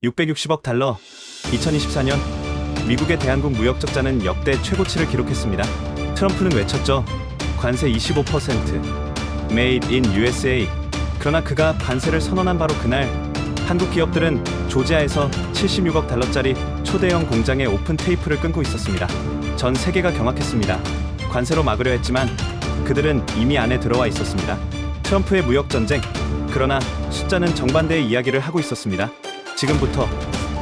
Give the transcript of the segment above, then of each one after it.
660억 달러. 2024년 미국의 대한국 무역 적자는 역대 최고치를 기록했습니다. 트럼프는 외쳤죠. 관세 25%, Made in USA. 그러나 그가 관세를 선언한 바로 그날 한국 기업들은 조지아에서 76억 달러짜리 초대형 공장의 오픈 테이프를 끊고 있었습니다. 전 세계가 경악했습니다. 관세로 막으려 했지만 그들은 이미 안에 들어와 있었습니다. 트럼프의 무역 전쟁. 그러나 숫자는 정반대의 이야기를 하고 있었습니다. 지금부터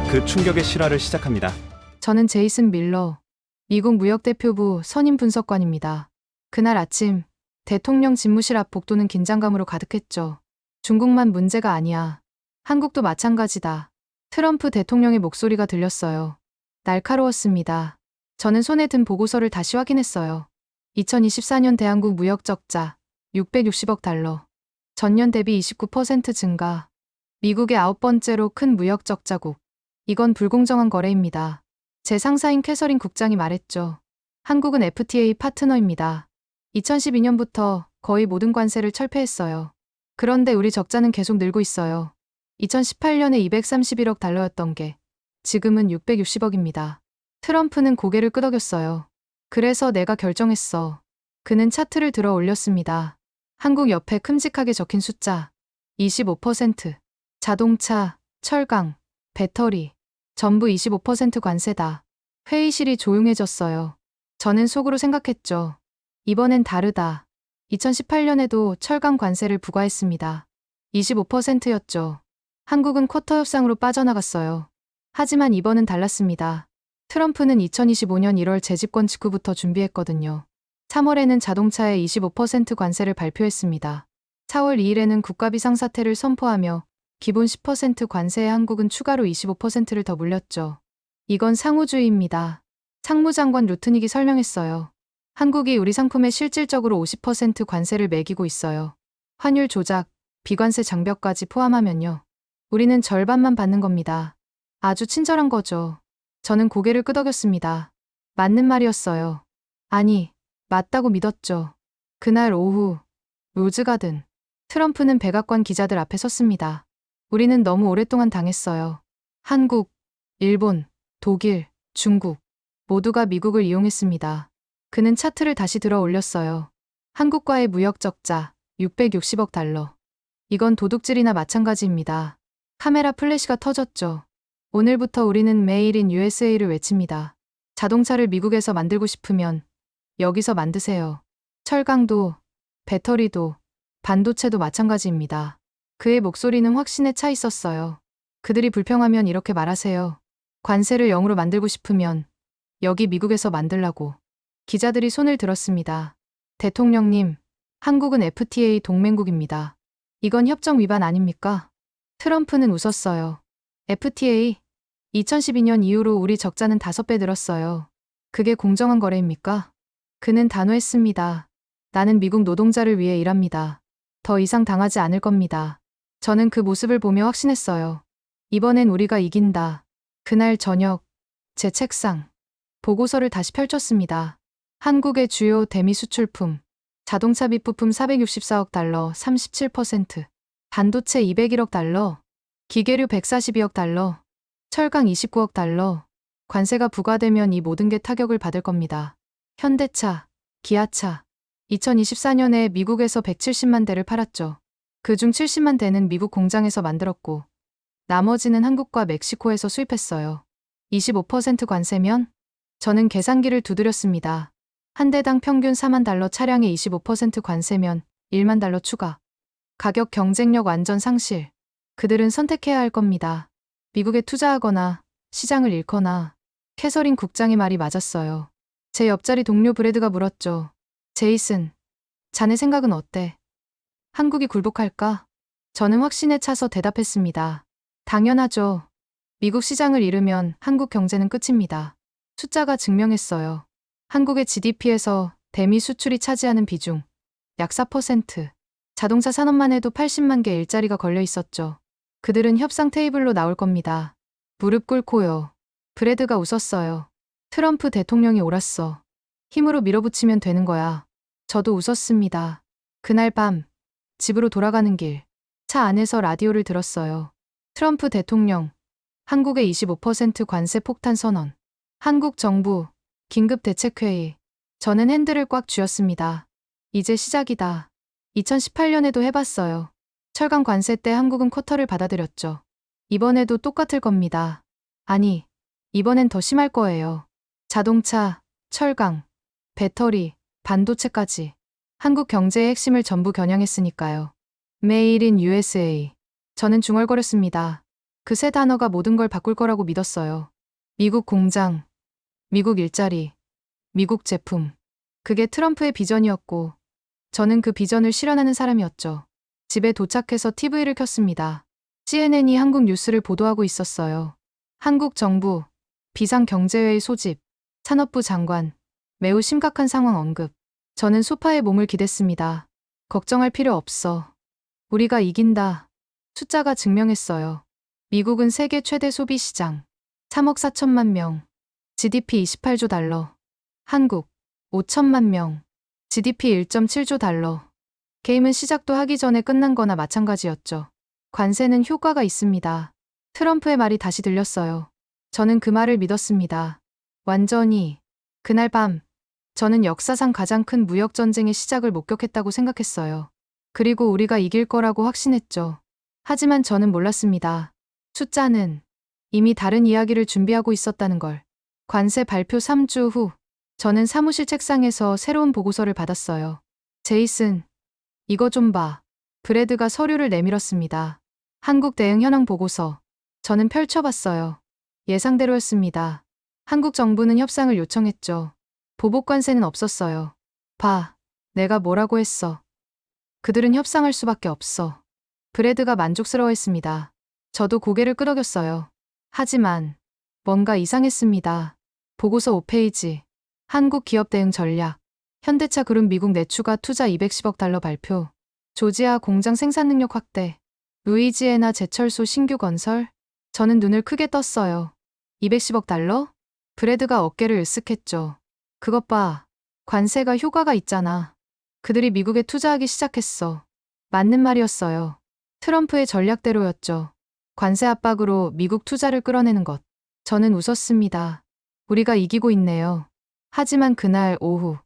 그 충격의 실화를 시작합니다. 저는 제이슨 밀러, 미국 무역대표부 선임 분석관입니다. 그날 아침, 대통령 집무실 앞 복도는 긴장감으로 가득했죠. 중국만 문제가 아니야. 한국도 마찬가지다. 트럼프 대통령의 목소리가 들렸어요. 날카로웠습니다. 저는 손에 든 보고서를 다시 확인했어요. 2024년 대한국 무역 적자 660억 달러. 전년 대비 29% 증가. 미국의 9번째로 큰 무역 적자국. 이건 불공정한 거래입니다. 제 상사인 캐서린 국장이 말했죠. 한국은 FTA 파트너입니다. 2012년부터 거의 모든 관세를 철폐했어요. 그런데 우리 적자는 계속 늘고 있어요. 2018년에 231억 달러였던 게 지금은 660억입니다. 트럼프는 고개를 끄덕였어요. 그래서 내가 결정했어. 그는 차트를 들어 올렸습니다. 한국 옆에 큼직하게 적힌 숫자 25%. 자동차, 철강, 배터리 전부 25% 관세다. 회의실이 조용해졌어요. 저는 속으로 생각했죠. 이번엔 다르다. 2018년에도 철강 관세를 부과했습니다. 25%였죠. 한국은 쿼터 협상으로 빠져나갔어요. 하지만 이번은 달랐습니다. 트럼프는 2025년 1월 재집권 직후부터 준비했거든요. 3월에는 자동차에 25% 관세를 발표했습니다. 4월 2일에는 국가 비상사태를 선포하며 기본 10% 관세에 한국은 추가로 25%를 더 물렸죠. 이건 상호주의입니다. 상무장관 루트닉이 설명했어요. 한국이 우리 상품에 실질적으로 50% 관세를 매기고 있어요. 환율 조작, 비관세 장벽까지 포함하면요. 우리는 절반만 받는 겁니다. 아주 친절한 거죠. 저는 고개를 끄덕였습니다. 맞는 말이었어요. 아니, 맞다고 믿었죠. 그날 오후, 로즈가든. 트럼프는 백악관 기자들 앞에 섰습니다. 우리는 너무 오랫동안 당했어요. 한국, 일본, 독일, 중국 모두가 미국을 이용했습니다. 그는 차트를 다시 들어 올렸어요. 한국과의 무역 적자 660억 달러. 이건 도둑질이나 마찬가지입니다. 카메라 플래시가 터졌죠. 오늘부터 우리는 Made in USA를 외칩니다. 자동차를 미국에서 만들고 싶으면 여기서 만드세요. 철강도, 배터리도, 반도체도 마찬가지입니다. 그의 목소리는 확신에 차 있었어요. 그들이 불평하면 이렇게 말하세요. 관세를 0으로 만들고 싶으면 여기 미국에서 만들라고. 기자들이 손을 들었습니다. 대통령님, 한국은 FTA 동맹국입니다. 이건 협정 위반 아닙니까? 트럼프는 웃었어요. FTA? 2012년 이후로 우리 적자는 5배 늘었어요. 그게 공정한 거래입니까? 그는 단호했습니다. 나는 미국 노동자를 위해 일합니다. 더 이상 당하지 않을 겁니다. 저는 그 모습을 보며 확신했어요. 이번엔 우리가 이긴다. 그날 저녁, 제 책상, 보고서를 다시 펼쳤습니다. 한국의 주요 대미 수출품, 자동차 밑부품 464억 달러, 37%, 반도체 201억 달러, 기계류 142억 달러, 철강 29억 달러. 관세가 부과되면 이 모든 게 타격을 받을 겁니다. 현대차, 기아차. 2024년에 미국에서 170만 대를 팔았죠. 그중 70만 대는 미국 공장에서 만들었고 나머지는 한국과 멕시코에서 수입했어요. 25% 관세면? 저는 계산기를 두드렸습니다. 한 대당 평균 4만 달러 차량에 25% 관세면 1만 달러 추가. 가격 경쟁력 완전 상실. 그들은 선택해야 할 겁니다. 미국에 투자하거나 시장을 잃거나. 캐서린 국장의 말이 맞았어요. 제 옆자리 동료 브래드가 물었죠. 제이슨, 자네 생각은 어때? 한국이 굴복할까? 저는 확신에 차서 대답했습니다. 당연하죠. 미국 시장을 잃으면 한국 경제는 끝입니다. 숫자가 증명했어요. 한국의 GDP에서 대미 수출이 차지하는 비중, 약 4%. 자동차 산업만 해도 80만 개 일자리가 걸려 있었죠. 그들은 협상 테이블로 나올 겁니다. 무릎 꿇고요. 브래드가 웃었어요. 트럼프 대통령이 옳았어. 힘으로 밀어붙이면 되는 거야. 저도 웃었습니다. 그날 밤, 집으로 돌아가는 길, 차 안에서 라디오를 들었어요. 트럼프 대통령, 한국의 25% 관세 폭탄 선언. 한국 정부 긴급 대책회의. 저는 핸들을 꽉 쥐었습니다. 이제 시작이다. 2018년에도 해봤어요. 철강 관세 때 한국은 쿼터를 받아들였죠. 이번에도 똑같을 겁니다. 아니, 이번엔 더 심할 거예요. 자동차, 철강, 배터리, 반도체까지. 한국 경제의 핵심을 전부 겨냥했으니까요. Made in USA. 저는 중얼거렸습니다. 그 세 단어가 모든 걸 바꿀 거라고 믿었어요. 미국 공장, 미국 일자리, 미국 제품. 그게 트럼프의 비전이었고, 저는 그 비전을 실현하는 사람이었죠. 집에 도착해서 TV를 켰습니다. CNN이 한국 뉴스를 보도하고 있었어요. 한국 정부, 비상경제회의 소집, 산업부 장관, 매우 심각한 상황 언급. 저는 소파에 몸을 기댔습니다. 걱정할 필요 없어. 우리가 이긴다. 숫자가 증명했어요. 미국은 세계 최대 소비 시장, 3억 4천만 명, GDP 28조 달러. 한국, 5천만 명, GDP 1.7조 달러. 게임은 시작도 하기 전에 끝난 거나 마찬가지였죠. 관세는 효과가 있습니다. 트럼프의 말이 다시 들렸어요. 저는 그 말을 믿었습니다. 완전히. 그날 밤, 저는 역사상 가장 큰 무역전쟁의 시작을 목격했다고 생각했어요. 그리고 우리가 이길 거라고 확신했죠. 하지만 저는 몰랐습니다. 숫자는 이미 다른 이야기를 준비하고 있었다는 걸. 관세 발표 3주 후, 저는 사무실 책상에서 새로운 보고서를 받았어요. 제이슨, 이거 좀 봐. 브래드가 서류를 내밀었습니다. 한국 대응 현황 보고서. 저는 펼쳐봤어요. 예상대로였습니다. 한국 정부는 협상을 요청했죠. 보복 관세는 없었어요. 봐, 내가 뭐라고 했어. 그들은 협상할 수밖에 없어. 브래드가 만족스러워했습니다. 저도 고개를 끄덕였어요. 하지만 뭔가 이상했습니다. 보고서 5페이지. 한국 기업 대응 전략. 현대차 그룹 미국 내추가 투자 210억 달러 발표. 조지아 공장 생산 능력 확대. 루이지애나 제철소 신규 건설. 저는 눈을 크게 떴어요. 210억 달러? 브래드가 어깨를 으쓱했죠. 그것 봐. 관세가 효과가 있잖아. 그들이 미국에 투자하기 시작했어. 맞는 말이었어요. 트럼프의 전략대로였죠. 관세 압박으로 미국 투자를 끌어내는 것. 저는 웃었습니다. 우리가 이기고 있네요. 하지만 그날 오후,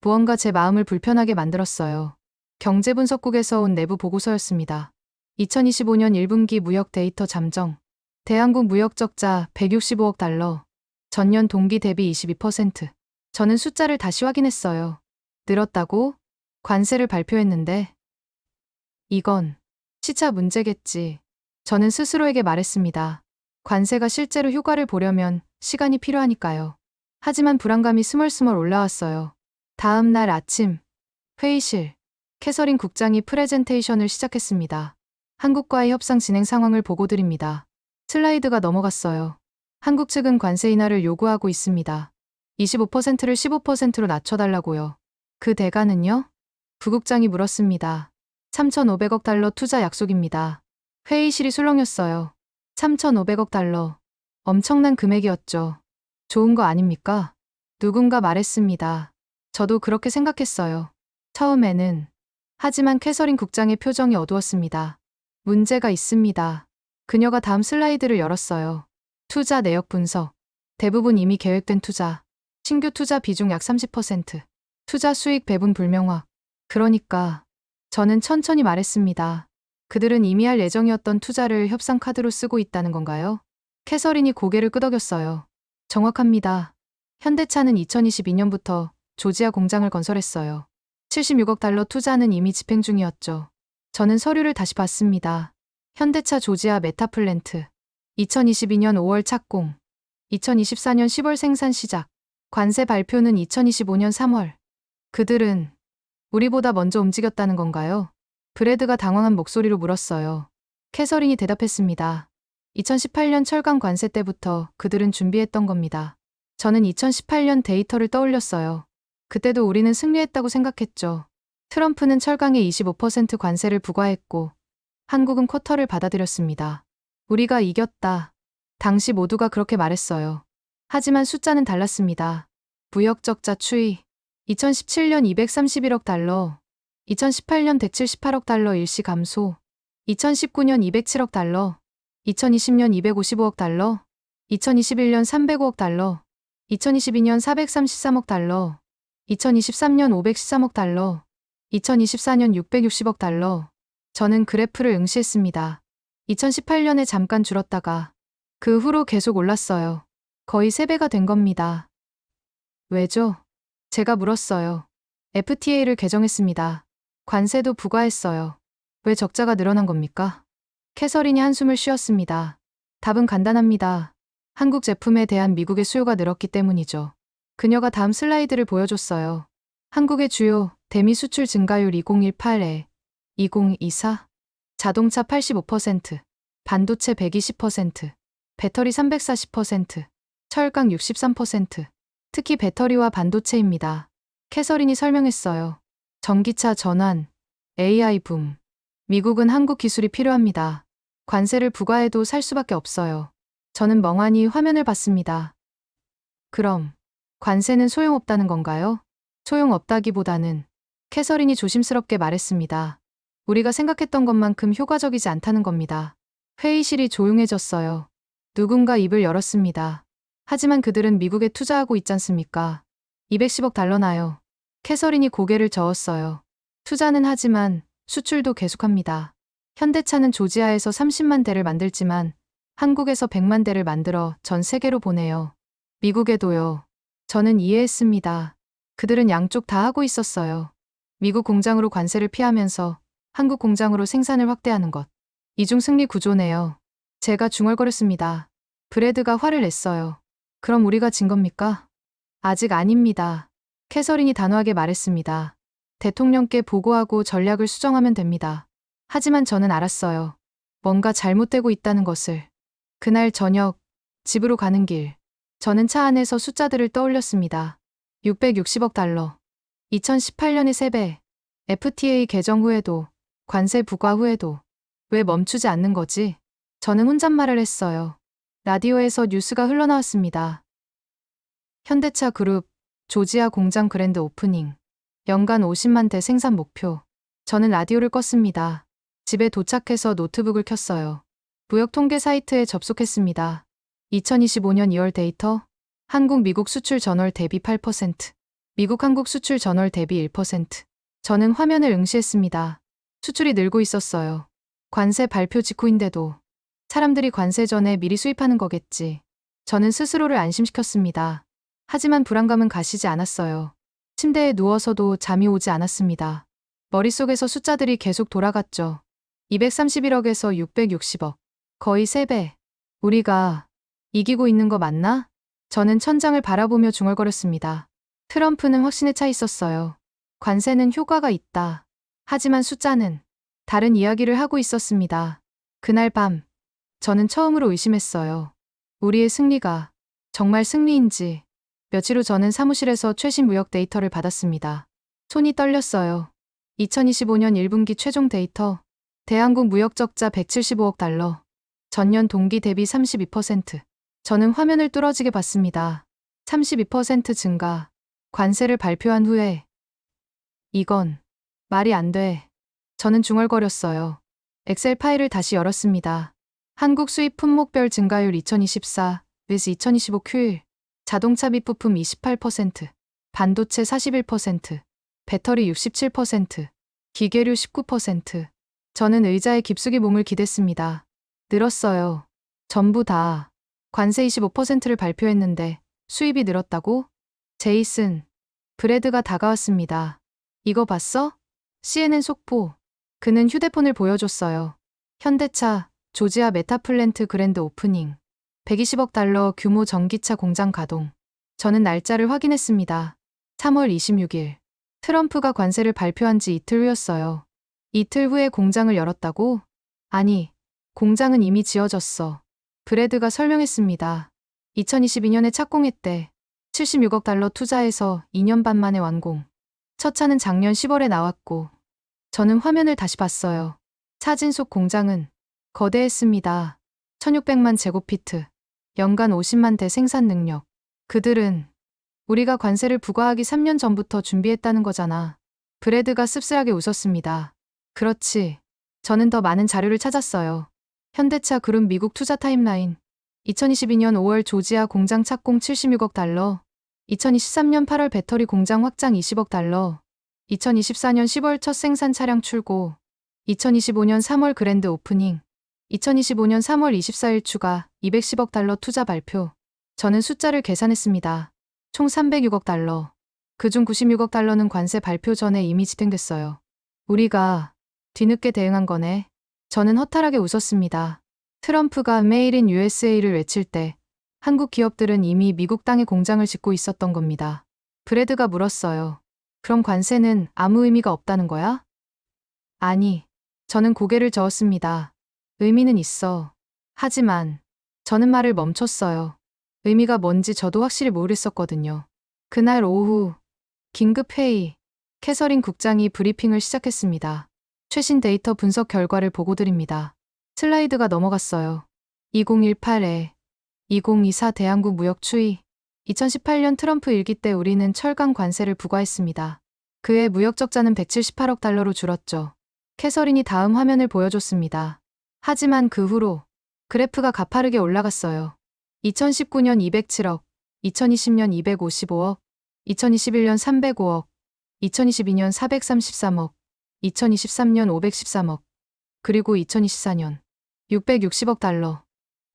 무언가 제 마음을 불편하게 만들었어요. 경제분석국에서 온 내부 보고서였습니다. 2025년 1분기 무역 데이터 잠정. 대한국 무역 적자 165억 달러. 전년 동기 대비 22%. 저는 숫자를 다시 확인했어요. 늘었다고? 관세를 발표했는데. 이건 시차 문제겠지. 저는 스스로에게 말했습니다. 관세가 실제로 효과를 보려면 시간이 필요하니까요. 하지만 불안감이 스멀스멀 올라왔어요. 다음 날 아침, 회의실. 캐서린 국장이 프레젠테이션을 시작했습니다. 한국과의 협상 진행 상황을 보고드립니다. 슬라이드가 넘어갔어요. 한국 측은 관세 인하를 요구하고 있습니다. 25%를 15%로 낮춰달라고요. 그 대가는요? 부국장이 물었습니다. 3,500억 달러 투자 약속입니다. 회의실이 술렁였어요. 3,500억 달러. 엄청난 금액이었죠. 좋은 거 아닙니까? 누군가 말했습니다. 저도 그렇게 생각했어요. 처음에는. 하지만 캐서린 국장의 표정이 어두웠습니다. 문제가 있습니다. 그녀가 다음 슬라이드를 열었어요. 투자 내역 분석. 대부분 이미 계획된 투자. 신규 투자 비중 약 30%. 투자 수익 배분 불명확. 그러니까 저는 천천히 말했습니다. 그들은 이미 할 예정이었던 투자를 협상 카드로 쓰고 있다는 건가요? 캐서린이 고개를 끄덕였어요. 정확합니다. 현대차는 2022년부터 조지아 공장을 건설했어요. 76억 달러 투자는 이미 집행 중이었죠. 저는 서류를 다시 봤습니다. 현대차 조지아 메타플랜트. 2022년 5월 착공. 2024년 10월 생산 시작. 관세 발표는 2025년 3월. 그들은 우리보다 먼저 움직였다는 건가요? 브래드가 당황한 목소리로 물었어요. 캐서린이 대답했습니다. 2018년 철강 관세 때부터 그들은 준비했던 겁니다. 저는 2018년 데이터를 떠올렸어요. 그때도 우리는 승리했다고 생각했죠. 트럼프는 철강에 25% 관세를 부과했고 한국은 쿼터를 받아들였습니다. 우리가 이겼다. 당시 모두가 그렇게 말했어요. 하지만 숫자는 달랐습니다. 무역 적자 추이. 2017년 231억 달러, 2018년 178억 달러 일시 감소, 2019년 207억 달러. 2020년 255억 달러, 2021년 305억 달러, 2022년 433억 달러, 2023년 513억 달러, 2024년 660억 달러. 저는 그래프를 응시했습니다. 2018년에 잠깐 줄었다가 그 후로 계속 올랐어요. 거의 3배가 된 겁니다. 왜죠? 제가 물었어요. FTA를 개정했습니다. 관세도 부과했어요. 왜 적자가 늘어난 겁니까? 캐서린이 한숨을 쉬었습니다. 답은 간단합니다. 한국 제품에 대한 미국의 수요가 늘었기 때문이죠. 그녀가 다음 슬라이드를 보여줬어요. 한국의 주요 대미 수출 증가율 2018에 2024 자동차 85%, 반도체 120%, 배터리 340%, 철강 63%, 특히 배터리와 반도체입니다. 캐서린이 설명했어요. 전기차 전환, AI 붐. 미국은 한국 기술이 필요합니다. 관세를 부과해도 살 수밖에 없어요. 저는 멍하니 화면을 봤습니다. 그럼 관세는 소용없다는 건가요? 소용없다기보다는 캐서린이 조심스럽게 말했습니다. 우리가 생각했던 것만큼 효과적이지 않다는 겁니다. 회의실이 조용해졌어요. 누군가 입을 열었습니다. 하지만 그들은 미국에 투자하고 있지 않습니까? 210억 달러나요. 캐서린이 고개를 저었어요. 투자는 하지만 수출도 계속합니다. 현대차는 조지아에서 30만 대를 만들지만 한국에서 100만 대를 만들어 전 세계로 보내요. 미국에도요. 저는 이해했습니다. 그들은 양쪽 다 하고 있었어요. 미국 공장으로 관세를 피하면서 한국 공장으로 생산을 확대하는 것. 이중 승리 구조네요. 제가 중얼거렸습니다. 브래드가 화를 냈어요. 그럼 우리가 진 겁니까? 아직 아닙니다. 캐서린이 단호하게 말했습니다. 대통령께 보고하고 전략을 수정하면 됩니다. 하지만 저는 알았어요. 뭔가 잘못되고 있다는 것을. 그날 저녁, 집으로 가는 길. 저는 차 안에서 숫자들을 떠올렸습니다. 660억 달러. 2018년의 3배. FTA 개정 후에도, 관세 부과 후에도. 왜 멈추지 않는 거지? 저는 혼잣말을 했어요. 라디오에서 뉴스가 흘러나왔습니다. 현대차 그룹, 조지아 공장 그랜드 오프닝. 연간 50만 대 생산 목표. 저는 라디오를 껐습니다. 집에 도착해서 노트북을 켰어요. 무역 통계 사이트에 접속했습니다. 2025년 2월 데이터. 한국 미국 수출 전월 대비 8%. 미국 한국 수출 전월 대비 1%. 저는 화면을 응시했습니다. 수출이 늘고 있었어요. 관세 발표 직후인데도. 사람들이 관세 전에 미리 수입하는 거겠지. 저는 스스로를 안심시켰습니다. 하지만 불안감은 가시지 않았어요. 침대에 누워서도 잠이 오지 않았습니다. 머릿속에서 숫자들이 계속 돌아갔죠. 231억에서 660억. 거의 3배. 우리가 이기고 있는 거 맞나? 저는 천장을 바라보며 중얼거렸습니다. 트럼프는 확신에 차 있었어요. 관세는 효과가 있다. 하지만 숫자는 다른 이야기를 하고 있었습니다. 그날 밤, 저는 처음으로 의심했어요. 우리의 승리가 정말 승리인지. 며칠 후 저는 사무실에서 최신 무역 데이터를 받았습니다. 손이 떨렸어요. 2025년 1분기 최종 데이터. 대한국 무역 적자 175억 달러. 전년 동기 대비 32%. 저는 화면을 뚫어지게 봤습니다. 32% 증가. 관세를 발표한 후에. 이건 말이 안 돼. 저는 중얼거렸어요. 엑셀 파일을 다시 열었습니다. 한국 수입 품목별 증가율 2024 vs 2025 Q1. 자동차 및 부품 28%, 반도체 41%, 배터리 67%, 기계류 19%. 저는 의자에 깊숙이 몸을 기댔습니다. 늘었어요. 전부 다. 관세 25%를 발표했는데 수입이 늘었다고? 제이슨, 브래드가 다가왔습니다. 이거 봤어? CNN 속보. 그는 휴대폰을 보여줬어요. 현대차, 조지아 메타플랜트 그랜드 오프닝. 120억 달러 규모 전기차 공장 가동. 저는 날짜를 확인했습니다. 3월 26일. 트럼프가 관세를 발표한 지 이틀 후였어요. 이틀 후에 공장을 열었다고? 아니, 공장은 이미 지어졌어. 브래드가 설명했습니다. 2022년에 착공했대. 76억 달러 투자해서 2년 반 만에 완공. 첫 차는 작년 10월에 나왔고. 저는 화면을 다시 봤어요. 사진 속 공장은 거대했습니다. 1600만 제곱피트. 연간 50만 대 생산 능력. 그들은 우리가 관세를 부과하기 3년 전부터 준비했다는 거잖아. 브래드가 씁쓸하게 웃었습니다. 그렇지. 저는 더 많은 자료를 찾았어요. 현대차 그룹 미국 투자 타임라인. 2022년 5월 조지아 공장 착공 76억 달러. 2023년 8월 배터리 공장 확장 20억 달러. 2024년 10월 첫 생산 차량 출고. 2025년 3월 그랜드 오프닝. 2025년 3월 24일 추가 210억 달러 투자 발표. 저는 숫자를 계산했습니다. 총 306억 달러. 그중 96억 달러는 관세 발표 전에 이미 집행됐어요. 우리가 뒤늦게 대응한 거네. 저는 허탈하게 웃었습니다. 트럼프가 Made in USA를 외칠 때 한국 기업들은 이미 미국 땅에 공장을 짓고 있었던 겁니다. 브래드가 물었어요. 그럼 관세는 아무 의미가 없다는 거야? 아니, 저는 고개를 저었습니다. 의미는 있어. 하지만 저는 말을 멈췄어요. 의미가 뭔지 저도 확실히 모르겠었거든요. 그날 오후 긴급 회의. 캐서린 국장이 브리핑을 시작했습니다. 최신 데이터 분석 결과를 보고드립니다. 슬라이드가 넘어갔어요. 2018에 2024 대한국 무역 추이. 2018년 트럼프 일기 때 우리는 철강 관세를 부과했습니다. 그해 무역 적자는 178억 달러로 줄었죠. 캐서린이 다음 화면을 보여줬습니다. 하지만 그 후로 그래프가 가파르게 올라갔어요. 2019년 207억, 2020년 255억, 2021년 305억, 2022년 433억, 2023년 513억, 그리고 2024년 660억 달러.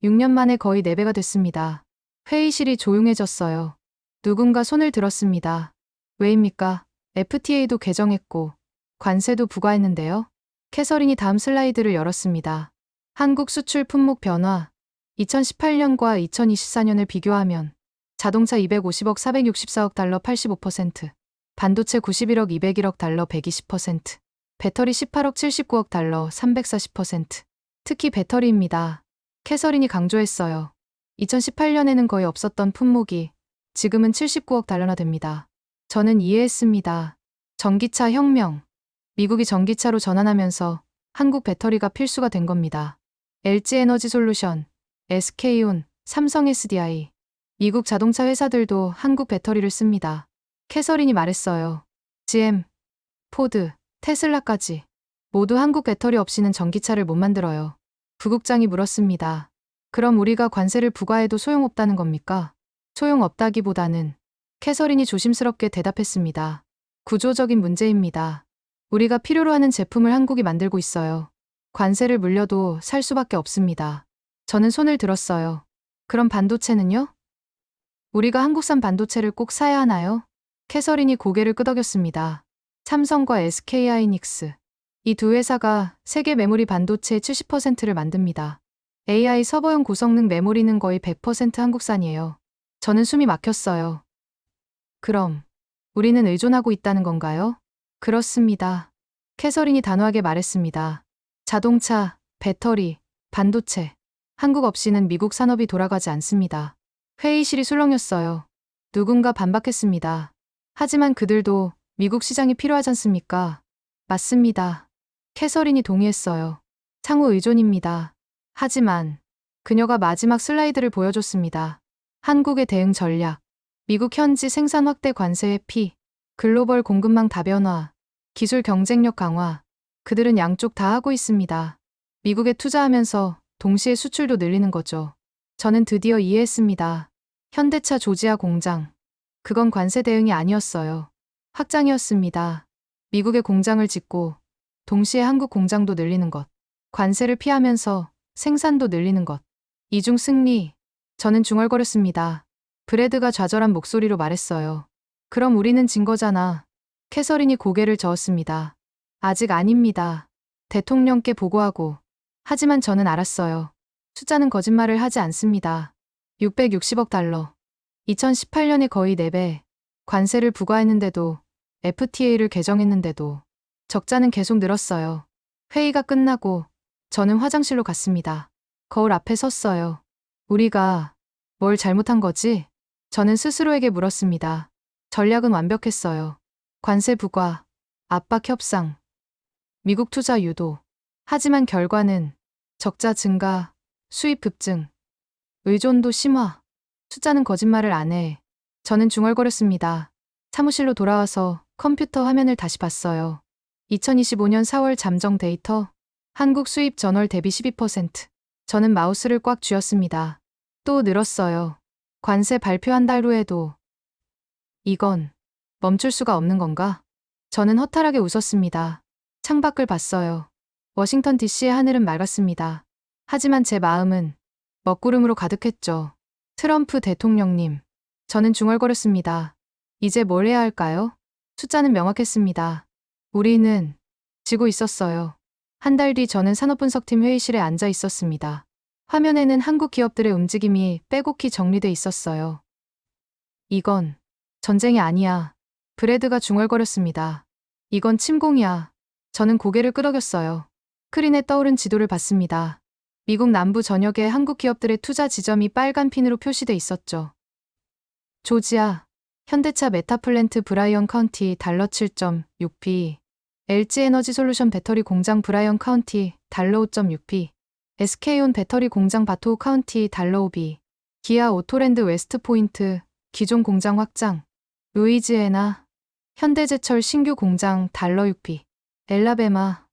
6년 만에 거의 4배가 됐습니다. 회의실이 조용해졌어요. 누군가 손을 들었습니다. 왜입니까? FTA도 개정했고 관세도 부과했는데요. 캐서린이 다음 슬라이드를 열었습니다. 한국 수출 품목 변화. 2018년과 2024년을 비교하면 자동차 250억 464억 달러 85%, 반도체 91억 201억 달러 120%, 배터리 18억 79억 달러 340%. 특히 배터리입니다. 캐서린이 강조했어요. 2018년에는 거의 없었던 품목이 지금은 79억 달러나 됩니다. 저는 이해했습니다. 전기차 혁명. 미국이 전기차로 전환하면서 한국 배터리가 필수가 된 겁니다. LG 에너지 솔루션, SK온, 삼성 SDI. 미국 자동차 회사들도 한국 배터리를 씁니다. 캐서린이 말했어요. GM, 포드, 테슬라까지 모두 한국 배터리 없이는 전기차를 못 만들어요. 부국장이 물었습니다. 그럼 우리가 관세를 부과해도 소용없다는 겁니까? 소용없다기보다는 캐서린이 조심스럽게 대답했습니다. 구조적인 문제입니다. 우리가 필요로 하는 제품을 한국이 만들고 있어요. 관세를 물려도 살 수밖에 없습니다. 저는 손을 들었어요. 그럼 반도체는요? 우리가 한국산 반도체를 꼭 사야 하나요? 캐서린이 고개를 끄덕였습니다. 삼성과 SK하이닉스. 이 두 회사가 세계 메모리 반도체의 70%를 만듭니다. AI 서버용 고성능 메모리는 거의 100% 한국산이에요. 저는 숨이 막혔어요. 그럼 우리는 의존하고 있다는 건가요? 그렇습니다. 캐서린이 단호하게 말했습니다. 자동차, 배터리, 반도체. 한국 없이는 미국 산업이 돌아가지 않습니다. 회의실이 술렁였어요. 누군가 반박했습니다. 하지만 그들도 미국 시장이 필요하지 않습니까? 맞습니다. 캐서린이 동의했어요. 상호 의존입니다. 하지만 그녀가 마지막 슬라이드를 보여줬습니다. 한국의 대응 전략. 미국 현지 생산 확대 관세 회피, 글로벌 공급망 다변화, 기술 경쟁력 강화. 그들은 양쪽 다 하고 있습니다. 미국에 투자하면서 동시에 수출도 늘리는 거죠. 저는 드디어 이해했습니다. 현대차 조지아 공장. 그건 관세 대응이 아니었어요. 확장이었습니다. 미국에 공장을 짓고 동시에 한국 공장도 늘리는 것. 관세를 피하면서 생산도 늘리는 것. 이중 승리. 저는 중얼거렸습니다. 브래드가 좌절한 목소리로 말했어요. 그럼 우리는 진 거잖아. 캐서린이 고개를 저었습니다. 아직 아닙니다. 대통령께 보고하고. 하지만 저는 알았어요. 숫자는 거짓말을 하지 않습니다. 660억 달러. 2018년에 거의 4배. 관세를 부과했는데도, FTA를 개정했는데도 적자는 계속 늘었어요. 회의가 끝나고 저는 화장실로 갔습니다. 거울 앞에 섰어요. 우리가 뭘 잘못한 거지? 저는 스스로에게 물었습니다. 전략은 완벽했어요. 관세 부과, 압박 협상, 미국 투자 유도. 하지만 결과는 적자 증가, 수입 급증, 의존도 심화. 숫자는 거짓말을 안 해. 저는 중얼거렸습니다. 사무실로 돌아와서 컴퓨터 화면을 다시 봤어요. 2025년 4월 잠정 데이터. 한국 수입 전월 대비 12%. 저는 마우스를 꽉 쥐었습니다. 또 늘었어요. 관세 발표 한 달 후에도. 이건 멈출 수가 없는 건가? 저는 허탈하게 웃었습니다. 창밖을 봤어요. 워싱턴 DC의 하늘은 맑았습니다. 하지만 제 마음은 먹구름으로 가득했죠. 트럼프 대통령님. 저는 중얼거렸습니다. 이제 뭘 해야 할까요? 숫자는 명확했습니다. 우리는 지고 있었어요. 한 달 뒤 저는 산업분석팀 회의실에 앉아 있었습니다. 화면에는 한국 기업들의 움직임이 빼곡히 정리돼 있었어요. 이건 전쟁이 아니야. 브래드가 중얼거렸습니다. 이건 침공이야. 저는 고개를 끄덕였어요. 스크린에 떠오른 지도를 봤습니다. 미국 남부 전역에 한국 기업들의 투자 지점이 빨간 핀으로 표시돼 있었죠. 조지아, 현대차 메타플랜트 브라이언 카운티 달러 7.6p, LG에너지솔루션 배터리 공장 브라이언 카운티 달러 5.6p, SK온 배터리 공장 바토우 카운티 달러 5b, 기아 오토랜드 웨스트포인트 기존 공장 확장, 루이지애나 현대제철 신규 공장 달러 6p, 엘라베마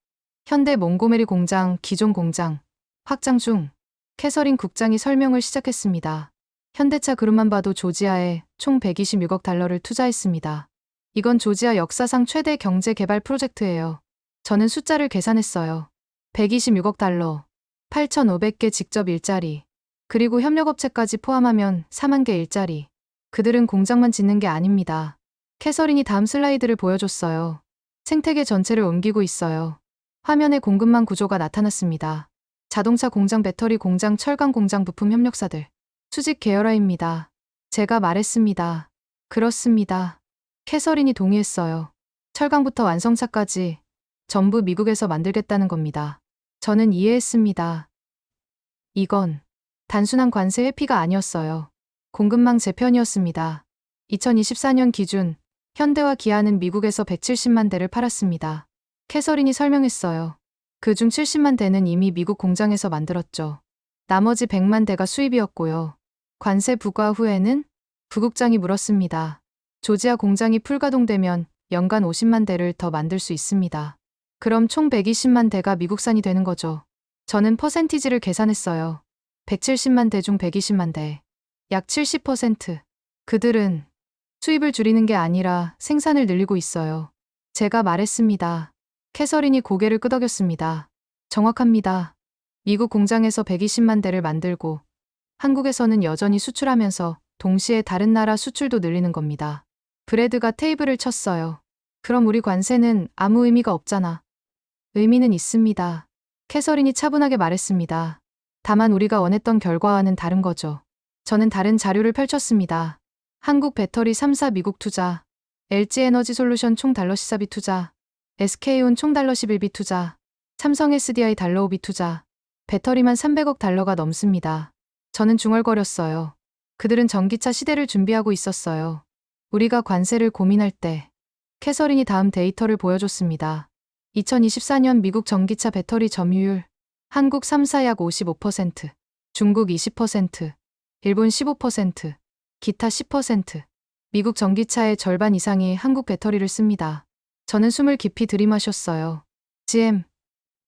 현대 몽고메리 공장 기존 공장 확장 중. 캐서린 국장이 설명을 시작했습니다. 현대차 그룹만 봐도 조지아에 총 126억 달러를 투자했습니다. 이건 조지아 역사상 최대 경제 개발 프로젝트예요. 저는 숫자를 계산했어요. 126억 달러, 8,500개 직접 일자리, 그리고 협력업체까지 포함하면 4만 개 일자리. 그들은 공장만 짓는 게 아닙니다. 캐서린이 다음 슬라이드를 보여줬어요. 생태계 전체를 옮기고 있어요. 화면에 공급망 구조가 나타났습니다. 자동차 공장, 배터리 공장, 철강 공장, 부품 협력사들. 수직 계열화입니다. 제가 말했습니다. 그렇습니다. 캐서린이 동의했어요. 철강부터 완성차까지 전부 미국에서 만들겠다는 겁니다. 저는 이해했습니다. 이건 단순한 관세 회피가 아니었어요. 공급망 재편이었습니다. 2024년 기준 현대와 기아는 미국에서 170만 대를 팔았습니다. 캐서린이 설명했어요. 그중 70만 대는 이미 미국 공장에서 만들었죠. 나머지 100만 대가 수입이었고요. 관세 부과 후에는? 부국장이 물었습니다. 조지아 공장이 풀가동되면 연간 50만 대를 더 만들 수 있습니다. 그럼 총 120만 대가 미국산이 되는 거죠. 저는 퍼센티지를 계산했어요. 170만 대 중 120만 대. 약 70%. 그들은 수입을 줄이는 게 아니라 생산을 늘리고 있어요. 제가 말했습니다. 캐서린이 고개를 끄덕였습니다. 정확합니다. 미국 공장에서 120만 대를 만들고 한국에서는 여전히 수출하면서 동시에 다른 나라 수출도 늘리는 겁니다. 브래드가 테이블을 쳤어요. 그럼 우리 관세는 아무 의미가 없잖아. 의미는 있습니다. 캐서린이 차분하게 말했습니다. 다만 우리가 원했던 결과와는 다른 거죠. 저는 다른 자료를 펼쳤습니다. 한국 배터리 3사 미국 투자, LG에너지솔루션 총 달러 14비 투자, SK온 총 달러 11비 투자, 삼성 SDI 달러 5비 투자, 배터리만 300억 달러가 넘습니다. 저는 중얼거렸어요. 그들은 전기차 시대를 준비하고 있었어요. 우리가 관세를 고민할 때 캐서린이 다음 데이터를 보여줬습니다. 2024년 미국 전기차 배터리 점유율, 한국 3사 약 55%, 중국 20%, 일본 15%, 기타 10%, 미국 전기차의 절반 이상이 한국 배터리를 씁니다. 저는 숨을 깊이 들이마셨어요. GM,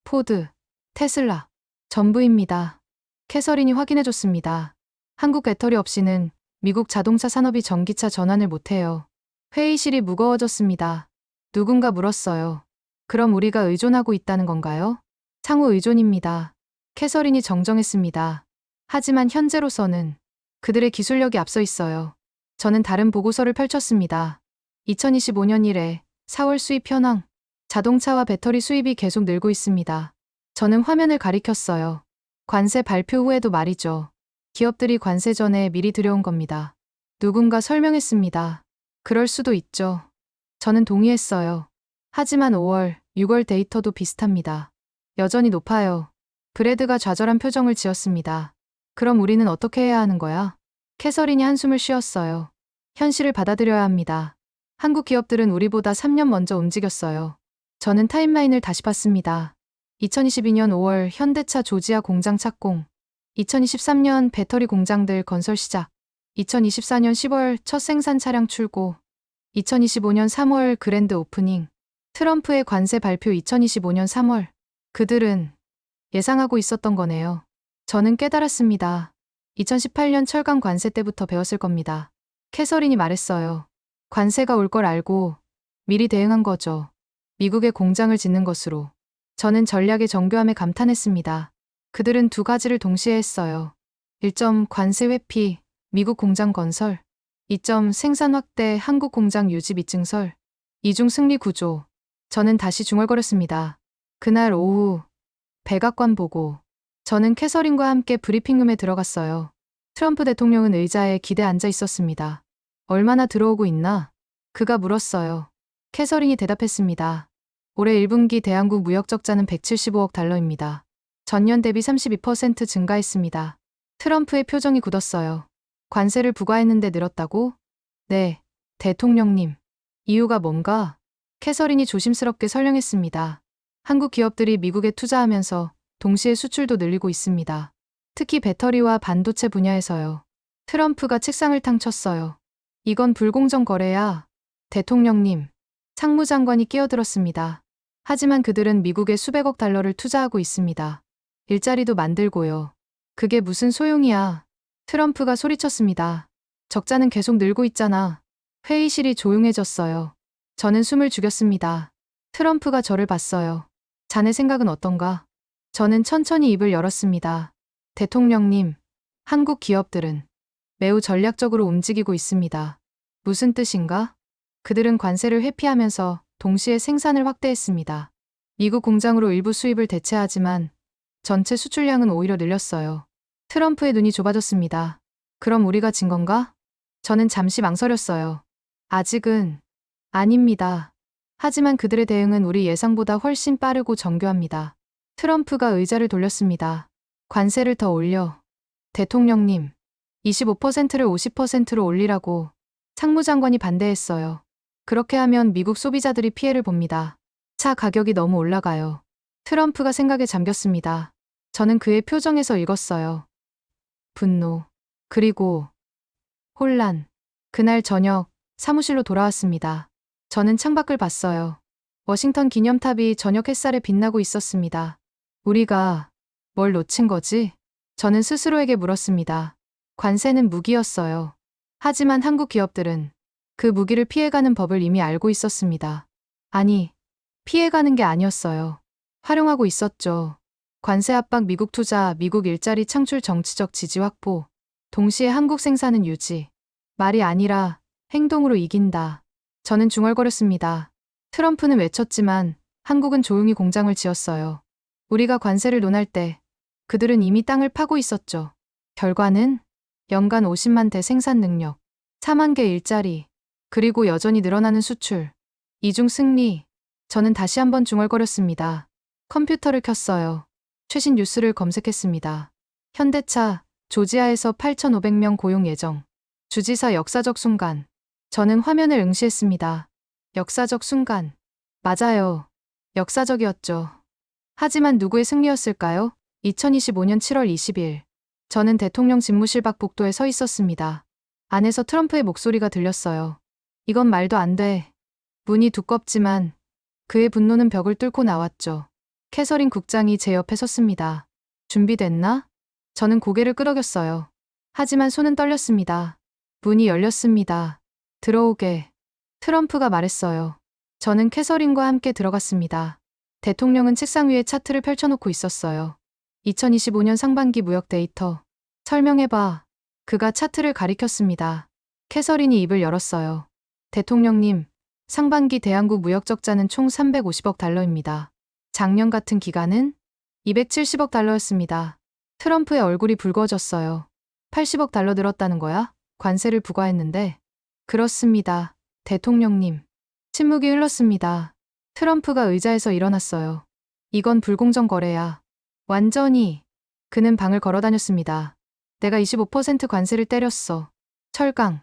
포드, 테슬라, 전부입니다. 캐서린이 확인해줬습니다. 한국 배터리 없이는 미국 자동차 산업이 전기차 전환을 못해요. 회의실이 무거워졌습니다. 누군가 물었어요. 그럼 우리가 의존하고 있다는 건가요? 상호 의존입니다. 캐서린이 정정했습니다. 하지만 현재로서는 그들의 기술력이 앞서 있어요. 저는 다른 보고서를 펼쳤습니다. 2025년 이래 4월 수입 현황. 자동차와 배터리 수입이 계속 늘고 있습니다. 저는 화면을 가리켰어요. 관세 발표 후에도 말이죠. 기업들이 관세 전에 미리 들여온 겁니다. 누군가 설명했습니다. 그럴 수도 있죠. 저는 동의했어요. 하지만 5월, 6월 데이터도 비슷합니다. 여전히 높아요. 브래드가 좌절한 표정을 지었습니다. 그럼 우리는 어떻게 해야 하는 거야? 캐서린이 한숨을 쉬었어요. 현실을 받아들여야 합니다. 한국 기업들은 우리보다 3년 먼저 움직였어요. 저는 타임라인을 다시 봤습니다. 2022년 5월 현대차 조지아 공장 착공, 2023년 배터리 공장들 건설 시작, 2024년 10월 첫 생산 차량 출고, 2025년 3월 그랜드 오프닝, 트럼프의 관세 발표 2025년 3월. 그들은 예상하고 있었던 거네요. 저는 깨달았습니다. 2018년 철강 관세 때부터 배웠을 겁니다. 캐서린이 말했어요. 관세가 올 걸 알고 미리 대응한 거죠. 미국에 공장을 짓는 것으로. 저는 전략의 정교함에 감탄했습니다. 그들은 두 가지를 동시에 했어요. 1점 관세 회피, 미국 공장 건설. 2점 생산 확대, 한국 공장 유지 및 증설. 이중 승리 구조. 저는 다시 중얼거렸습니다. 그날 오후 백악관 보고 저는 캐서린과 함께 브리핑룸에 들어갔어요. 트럼프 대통령은 의자에 기대 앉아 있었습니다. 얼마나 들어오고 있나? 그가 물었어요. 캐서린이 대답했습니다. 올해 1분기 대한국 무역 적자는 175억 달러입니다. 전년 대비 32% 증가했습니다. 트럼프의 표정이 굳었어요. 관세를 부과했는데 늘었다고? 네, 대통령님. 이유가 뭔가? 캐서린이 조심스럽게 설명했습니다. 한국 기업들이 미국에 투자하면서 동시에 수출도 늘리고 있습니다. 특히 배터리와 반도체 분야에서요. 트럼프가 책상을 탕 쳤어요. 이건 불공정 거래야. 대통령님. 상무장관이 끼어들었습니다. 하지만 그들은 미국에 수백억 달러를 투자하고 있습니다. 일자리도 만들고요. 그게 무슨 소용이야. 트럼프가 소리쳤습니다. 적자는 계속 늘고 있잖아. 회의실이 조용해졌어요. 저는 숨을 죽였습니다. 트럼프가 저를 봤어요. 자네 생각은 어떤가? 저는 천천히 입을 열었습니다. 대통령님, 한국 기업들은 매우 전략적으로 움직이고 있습니다. 무슨 뜻인가? 그들은 관세를 회피하면서 동시에 생산을 확대했습니다. 미국 공장으로 일부 수입을 대체하지만 전체 수출량은 오히려 늘렸어요. 트럼프의 눈이 좁아졌습니다. 그럼 우리가 진 건가? 저는 잠시 망설였어요. 아직은 아닙니다. 하지만 그들의 대응은 우리 예상보다 훨씬 빠르고 정교합니다. 트럼프가 의자를 돌렸습니다. 관세를 더 올려. 대통령님, 25%를 50%로 올리라고. 상무장관이 반대했어요. 그렇게 하면 미국 소비자들이 피해를 봅니다. 차 가격이 너무 올라가요. 트럼프가 생각에 잠겼습니다. 저는 그의 표정에서 읽었어요. 분노. 그리고 혼란. 그날 저녁 사무실로 돌아왔습니다. 저는 창밖을 봤어요. 워싱턴 기념탑이 저녁 햇살에 빛나고 있었습니다. 우리가 뭘 놓친 거지? 저는 스스로에게 물었습니다. 관세는 무기였어요. 하지만 한국 기업들은 그 무기를 피해가는 법을 이미 알고 있었습니다. 아니, 피해가는 게 아니었어요. 활용하고 있었죠. 관세 압박, 미국 투자, 미국 일자리 창출, 정치적 지지 확보. 동시에 한국 생산은 유지. 말이 아니라 행동으로 이긴다. 저는 중얼거렸습니다. 트럼프는 외쳤지만 한국은 조용히 공장을 지었어요. 우리가 관세를 논할 때 그들은 이미 땅을 파고 있었죠. 결과는 연간 50만 대 생산 능력, 4만 개 일자리, 그리고 여전히 늘어나는 수출. 이중 승리. 저는 다시 한번 중얼거렸습니다. 컴퓨터를 켰어요. 최신 뉴스를 검색했습니다. 현대차, 조지아에서 8,500명 고용 예정. 주지사 역사적 순간. 저는 화면을 응시했습니다. 역사적 순간. 맞아요. 역사적이었죠. 하지만 누구의 승리였을까요? 2025년 7월 20일. 저는 대통령 집무실 밖 복도에 서 있었습니다. 안에서 트럼프의 목소리가 들렸어요. 이건 말도 안 돼. 문이 두껍지만 그의 분노는 벽을 뚫고 나왔죠. 캐서린 국장이 제 옆에 섰습니다. 준비됐나? 저는 고개를 끄덕였어요. 하지만 손은 떨렸습니다. 문이 열렸습니다. 들어오게. 트럼프가 말했어요. 저는 캐서린과 함께 들어갔습니다. 대통령은 책상 위에 차트를 펼쳐놓고 있었어요. 2025년 상반기 무역 데이터. 설명해봐. 그가 차트를 가리켰습니다. 캐서린이 입을 열었어요. 대통령님, 상반기 대한국 무역 적자는 총 350억 달러입니다. 작년 같은 기간은 270억 달러였습니다. 트럼프의 얼굴이 붉어졌어요. 80억 달러 늘었다는 거야? 관세를 부과했는데. 그렇습니다. 대통령님. 침묵이 흘렀습니다. 트럼프가 의자에서 일어났어요. 이건 불공정 거래야. 완전히. 그는 방을 걸어다녔습니다. 내가 25% 관세를 때렸어. 철강,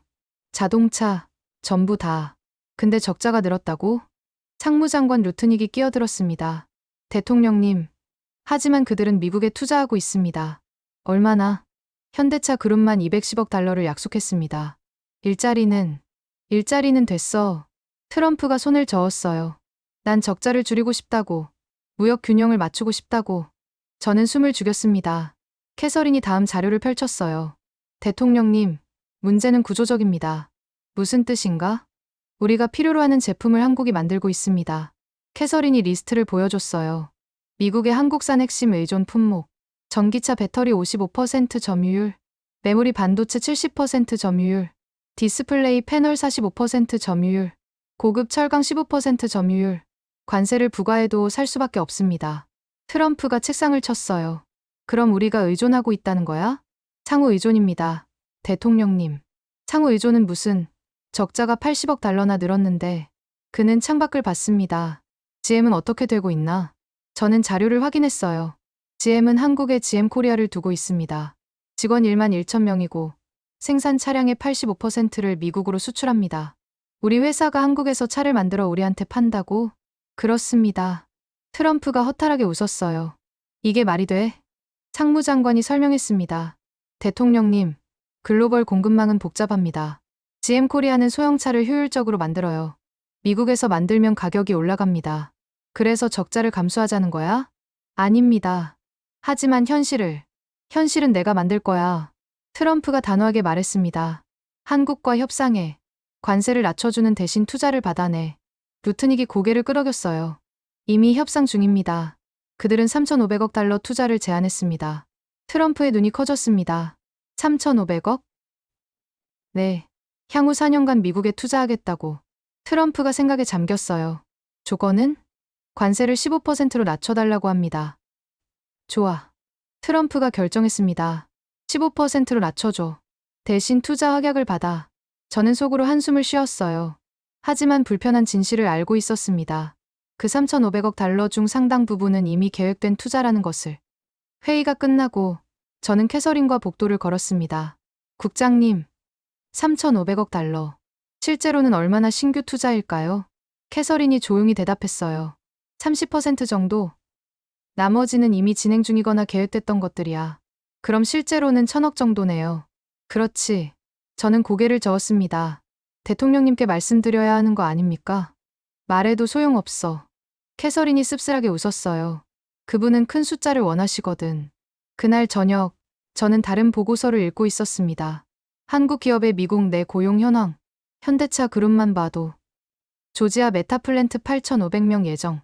자동차, 전부 다. 근데 적자가 늘었다고? 상무장관 루트닉이 끼어들었습니다. 대통령님. 하지만 그들은 미국에 투자하고 있습니다. 얼마나? 현대차 그룹만 210억 달러를 약속했습니다. 일자리는 됐어. 트럼프가 손을 저었어요. 난 적자를 줄이고 싶다고. 무역 균형을 맞추고 싶다고. 저는 숨을 죽였습니다. 캐서린이 다음 자료를 펼쳤어요. 대통령님, 문제는 구조적입니다. 무슨 뜻인가? 우리가 필요로 하는 제품을 한국이 만들고 있습니다. 캐서린이 리스트를 보여줬어요. 미국의 한국산 핵심 의존 품목, 전기차 배터리 55% 점유율, 메모리 반도체 70% 점유율, 디스플레이 패널 45% 점유율, 고급 철강 15% 점유율, 관세를 부과해도 살 수밖에 없습니다. 트럼프가 책상을 쳤어요. 그럼 우리가 의존하고 있다는 거야? 상호 의존입니다. 대통령님. 상호 의존은 무슨, 적자가 80억 달러나 늘었는데, 그는 창밖을 봤습니다. GM은 어떻게 되고 있나? 저는 자료를 확인했어요. GM은 한국에 GM 코리아를 두고 있습니다. 직원 1만 1천 명이고, 생산 차량의 85%를 미국으로 수출합니다. 우리 회사가 한국에서 차를 만들어 우리한테 판다고? 그렇습니다. 트럼프가 허탈하게 웃었어요. 이게 말이 돼? 상무장관이 설명했습니다. 대통령님, 글로벌 공급망은 복잡합니다. GM 코리아는 소형차를 효율적으로 만들어요. 미국에서 만들면 가격이 올라갑니다. 그래서 적자를 감수하자는 거야? 아닙니다. 하지만 현실은 내가 만들 거야. 트럼프가 단호하게 말했습니다. 한국과 협상해. 관세를 낮춰주는 대신 투자를 받아내. 루트닉이 고개를 끄덕였어요. 이미 협상 중입니다. 그들은 3,500억 달러 투자를 제안했습니다. 트럼프의 눈이 커졌습니다. 3,500억? 네. 향후 4년간 미국에 투자하겠다고. 트럼프가 생각에 잠겼어요. 조건은? 관세를 15%로 낮춰달라고 합니다. 좋아. 트럼프가 결정했습니다. 15%로 낮춰줘. 대신 투자 확약을 받아. 저는 속으로 한숨을 쉬었어요. 하지만 불편한 진실을 알고 있었습니다. 그 3,500억 달러 중 상당 부분은 이미 계획된 투자라는 것을. 회의가 끝나고 저는 캐서린과 복도를 걸었습니다. 국장님, 3,500억 달러. 실제로는 얼마나 신규 투자일까요? 캐서린이 조용히 대답했어요. 30% 정도? 나머지는 이미 진행 중이거나 계획됐던 것들이야. 그럼 실제로는 1,000억 정도네요. 그렇지. 저는 고개를 저었습니다. 대통령님께 말씀드려야 하는 거 아닙니까? 말해도 소용없어. 캐서린이 씁쓸하게 웃었어요. 그분은 큰 숫자를 원하시거든. 그날 저녁, 저는 다른 보고서를 읽고 있었습니다. 한국 기업의 미국 내 고용 현황. 현대차 그룹만 봐도. 조지아 메타플랜트 8,500명 예정.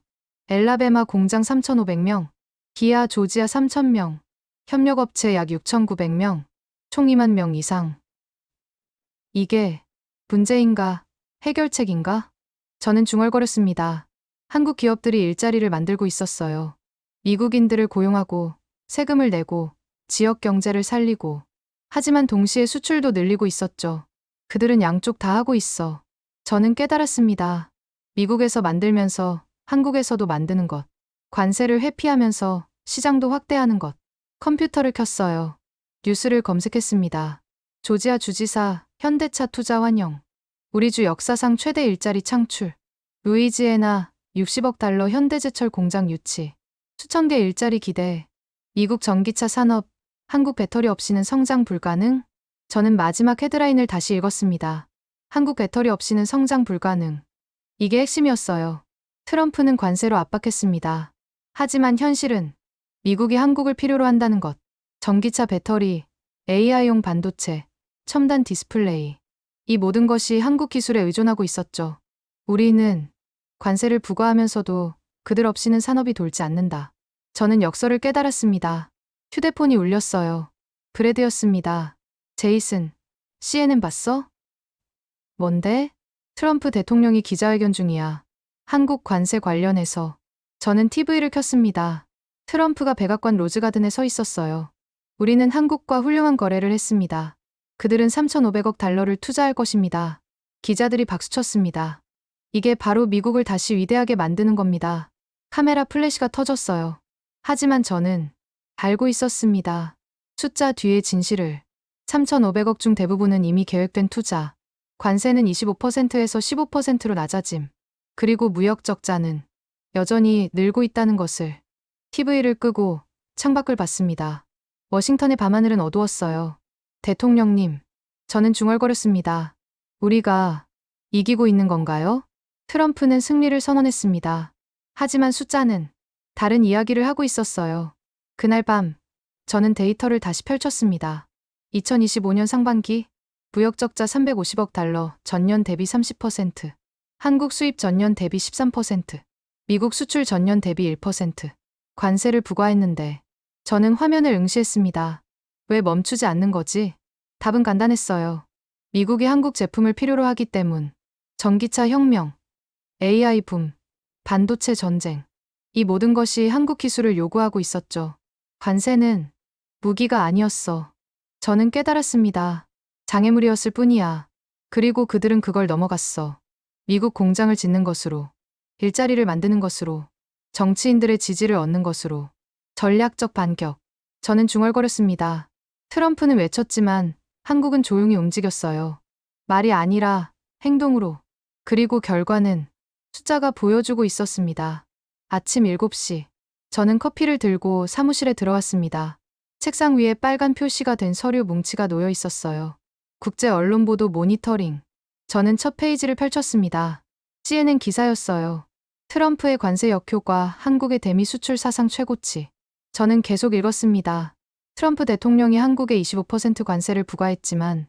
엘라베마 공장 3,500명. 기아 조지아 3,000명. 협력업체 약 6,900명. 총 2만 명 이상. 이게 문제인가? 해결책인가? 저는 중얼거렸습니다. 한국 기업들이 일자리를 만들고 있었어요. 미국인들을 고용하고 세금을 내고 지역 경제를 살리고. 하지만 동시에 수출도 늘리고 있었죠. 그들은 양쪽 다 하고 있어. 저는 깨달았습니다. 미국에서 만들면서 한국에서도 만드는 것. 관세를 회피하면서 시장도 확대하는 것. 컴퓨터를 켰어요. 뉴스를 검색했습니다. 조지아 주지사, 현대차 투자 환영. 우리 주 역사상 최대 일자리 창출. 루이지애나 60억 달러 현대제철 공장 유치. 수천 개 일자리 기대. 미국 전기차 산업, 한국 배터리 없이는 성장 불가능? 저는 마지막 헤드라인을 다시 읽었습니다. 한국 배터리 없이는 성장 불가능. 이게 핵심이었어요. 트럼프는 관세로 압박했습니다. 하지만 현실은 미국이 한국을 필요로 한다는 것. 전기차 배터리, AI용 반도체, 첨단 디스플레이. 이 모든 것이 한국 기술에 의존하고 있었죠. 우리는 관세를 부과하면서도 그들 없이는 산업이 돌지 않는다. 저는 역설을 깨달았습니다. 휴대폰이 울렸어요. 브래드였습니다. 제이슨, CNN 봤어? 뭔데? 트럼프 대통령이 기자회견 중이야. 한국 관세 관련해서. 저는 TV를 켰습니다. 트럼프가 백악관 로즈가든에 서 있었어요. 우리는 한국과 훌륭한 거래를 했습니다. 그들은 3,500억 달러를 투자할 것입니다. 기자들이 박수쳤습니다. 이게 바로 미국을 다시 위대하게 만드는 겁니다. 카메라 플래시가 터졌어요. 하지만 저는 알고 있었습니다. 숫자 뒤의 진실을. 3,500억 중 대부분은 이미 계획된 투자. 관세는 25%에서 15%로 낮아짐. 그리고 무역 적자는 여전히 늘고 있다는 것을. TV를 끄고 창밖을 봤습니다. 워싱턴의 밤하늘은 어두웠어요. 대통령님, 저는 중얼거렸습니다. 우리가 이기고 있는 건가요? 트럼프는 승리를 선언했습니다. 하지만 숫자는 다른 이야기를 하고 있었어요. 그날 밤, 저는 데이터를 다시 펼쳤습니다. 2025년 상반기 무역 적자 350억 달러, 전년 대비 30%. 한국 수입 전년 대비 13%. 미국 수출 전년 대비 1%. 관세를 부과했는데 저는 화면을 응시했습니다. 왜 멈추지 않는 거지? 답은 간단했어요. 미국이 한국 제품을 필요로 하기 때문. 전기차 혁명, AI 붐, 반도체 전쟁. 이 모든 것이 한국 기술을 요구하고 있었죠. 관세는 무기가 아니었어. 저는 깨달았습니다. 장애물이었을 뿐이야. 그리고 그들은 그걸 넘어갔어. 미국 공장을 짓는 것으로, 일자리를 만드는 것으로, 정치인들의 지지를 얻는 것으로. 전략적 반격. 저는 중얼거렸습니다. 트럼프는 외쳤지만 한국은 조용히 움직였어요. 말이 아니라 행동으로. 그리고 결과는 숫자가 보여주고 있었습니다. 아침 7시. 저는 커피를 들고 사무실에 들어왔습니다. 책상 위에 빨간 표시가 된 서류 뭉치가 놓여 있었어요. 국제 언론 보도 모니터링. 저는 첫 페이지를 펼쳤습니다. CNN 기사였어요. 트럼프의 관세 역효과 한국의 대미 수출 사상 최고치. 저는 계속 읽었습니다. 트럼프 대통령이 한국에 25% 관세를 부과했지만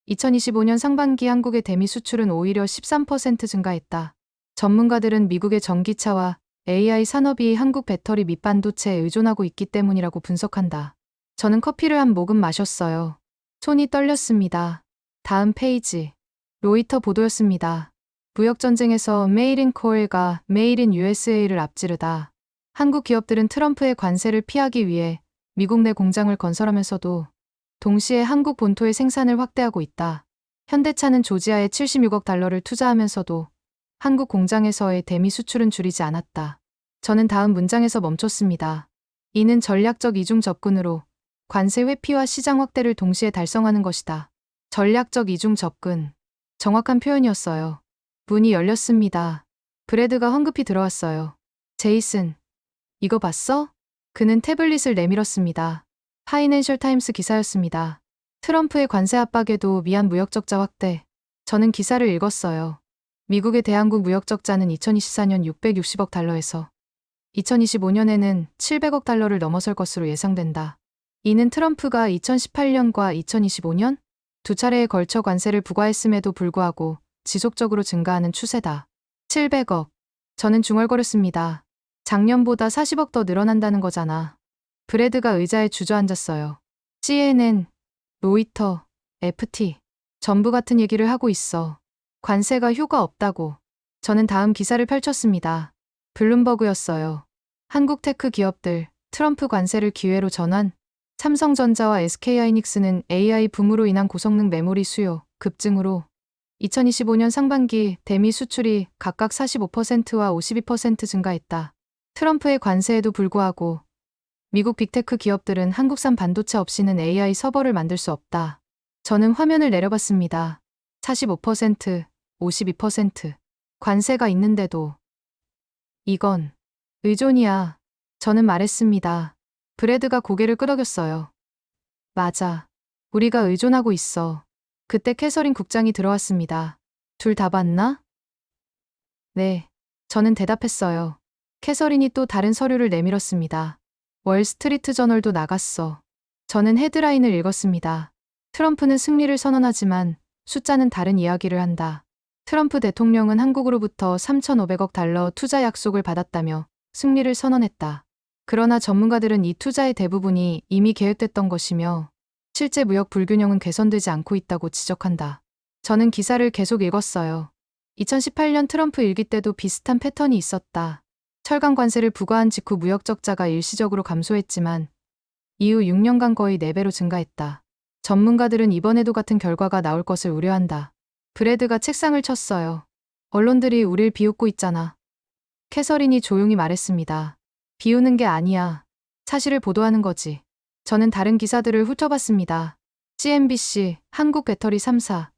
2025년 상반기 한국의 대미 수출은 오히려 13% 증가했다. 전문가들은 미국의 전기차와 AI 산업이 한국 배터리 및 반도체에 의존하고 있기 때문이라고 분석한다. 저는 커피를 한 모금 마셨어요. 손이 떨렸습니다. 다음 페이지. 로이터 보도였습니다. 무역전쟁에서 Made in Korea가 Made in USA를 앞지르다. 한국 기업들은 트럼프의 관세를 피하기 위해 미국 내 공장을 건설하면서도 동시에 한국 본토의 생산을 확대하고 있다. 현대차는 조지아에 76억 달러를 투자하면서도 한국 공장에서의 대미 수출은 줄이지 않았다. 저는 다음 문장에서 멈췄습니다. 이는 전략적 이중 접근으로 관세 회피와 시장 확대를 동시에 달성하는 것이다. 전략적 이중 접근. 정확한 표현이었어요. 문이 열렸습니다. 브래드가 황급히 들어왔어요. 제이슨, 이거 봤어? 그는 태블릿을 내밀었습니다. 파이낸셜 타임스 기사였습니다. 트럼프의 관세 압박에도 미한 무역 적자 확대. 저는 기사를 읽었어요. 미국의 대한국 무역 적자는 2024년 660억 달러에서 2025년에는 700억 달러를 넘어설 것으로 예상된다. 이는 트럼프가 2018년과 2025년 두 차례에 걸쳐 관세를 부과했음에도 불구하고 지속적으로 증가하는 추세다. 700억. 저는 중얼거렸습니다. 작년보다 40억 더 늘어난다는 거잖아. 브래드가 의자에 주저앉았어요. CNN, 로이터, FT. 전부 같은 얘기를 하고 있어. 관세가 효과 없다고. 저는 다음 기사를 펼쳤습니다. 블룸버그였어요. 한국 테크 기업들, 트럼프 관세를 기회로 전환. 삼성전자와 SK하이닉스는 AI 붐으로 인한 고성능 메모리 수요 급증으로 2025년 상반기 대미 수출이 각각 45%와 52% 증가했다. 트럼프의 관세에도 불구하고 미국 빅테크 기업들은 한국산 반도체 없이는 AI 서버를 만들 수 없다. 저는 화면을 내려봤습니다. 45%, 52%. 관세가 있는데도. 이건 의존이야. 저는 말했습니다. 브래드가 고개를 끄덕였어요. 맞아. 우리가 의존하고 있어. 그때 캐서린 국장이 들어왔습니다. 둘 다 봤나? 네. 저는 대답했어요. 캐서린이 또 다른 서류를 내밀었습니다. 월스트리트 저널도 나갔어. 저는 헤드라인을 읽었습니다. 트럼프는 승리를 선언하지만 숫자는 다른 이야기를 한다. 트럼프 대통령은 한국으로부터 3,500억 달러 투자 약속을 받았다며 승리를 선언했다. 그러나 전문가들은 이 투자의 대부분이 이미 계획됐던 것이며 실제 무역 불균형은 개선되지 않고 있다고 지적한다. 저는 기사를 계속 읽었어요. 2018년 트럼프 일기 때도 비슷한 패턴이 있었다. 철강 관세를 부과한 직후 무역 적자가 일시적으로 감소했지만 이후 6년간 거의 4배로 증가했다. 전문가들은 이번에도 같은 결과가 나올 것을 우려한다. 브래드가 책상을 쳤어요. 언론들이 우릴 비웃고 있잖아. 캐서린이 조용히 말했습니다. 비우는 게 아니야. 사실을 보도하는 거지. 저는 다른 기사들을 훑어봤습니다. CNBC, 한국 배터리 3사,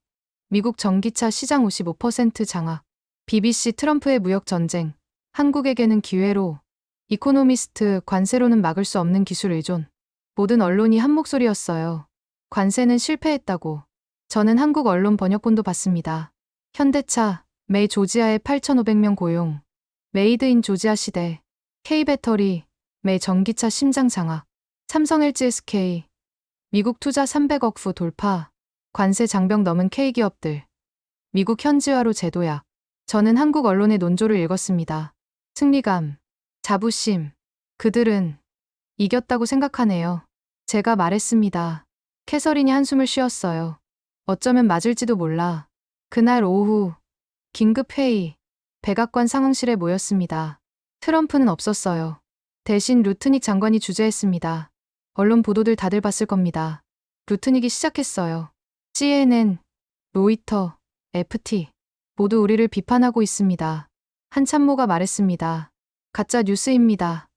미국 전기차 시장 55% 장악, BBC 트럼프의 무역 전쟁, 한국에게는 기회로, 이코노미스트 관세로는 막을 수 없는 기술 의존. 모든 언론이 한 목소리였어요. 관세는 실패했다고. 저는 한국 언론 번역본도 봤습니다. 현대차, 매 조지아에 8,500명 고용. 메이드 인 조지아 시대. K배터리, 매 전기차 심장 장악. 삼성 LGSK, 미국 투자 300억 후 돌파, 관세 장벽 넘은 K기업들, 미국 현지화로 제도약. 저는 한국 언론의 논조를 읽었습니다. 승리감, 자부심. 그들은 이겼다고 생각하네요. 제가 말했습니다. 캐서린이 한숨을 쉬었어요. 어쩌면 맞을지도 몰라. 그날 오후 긴급회의, 백악관 상황실에 모였습니다. 트럼프는 없었어요. 대신 루트닉 장관이 주재했습니다. 언론 보도들 다들 봤을 겁니다. 루트닉이 시작했어요. CNN, 로이터, FT 모두 우리를 비판하고 있습니다. 한 참모가 말했습니다. 가짜 뉴스입니다.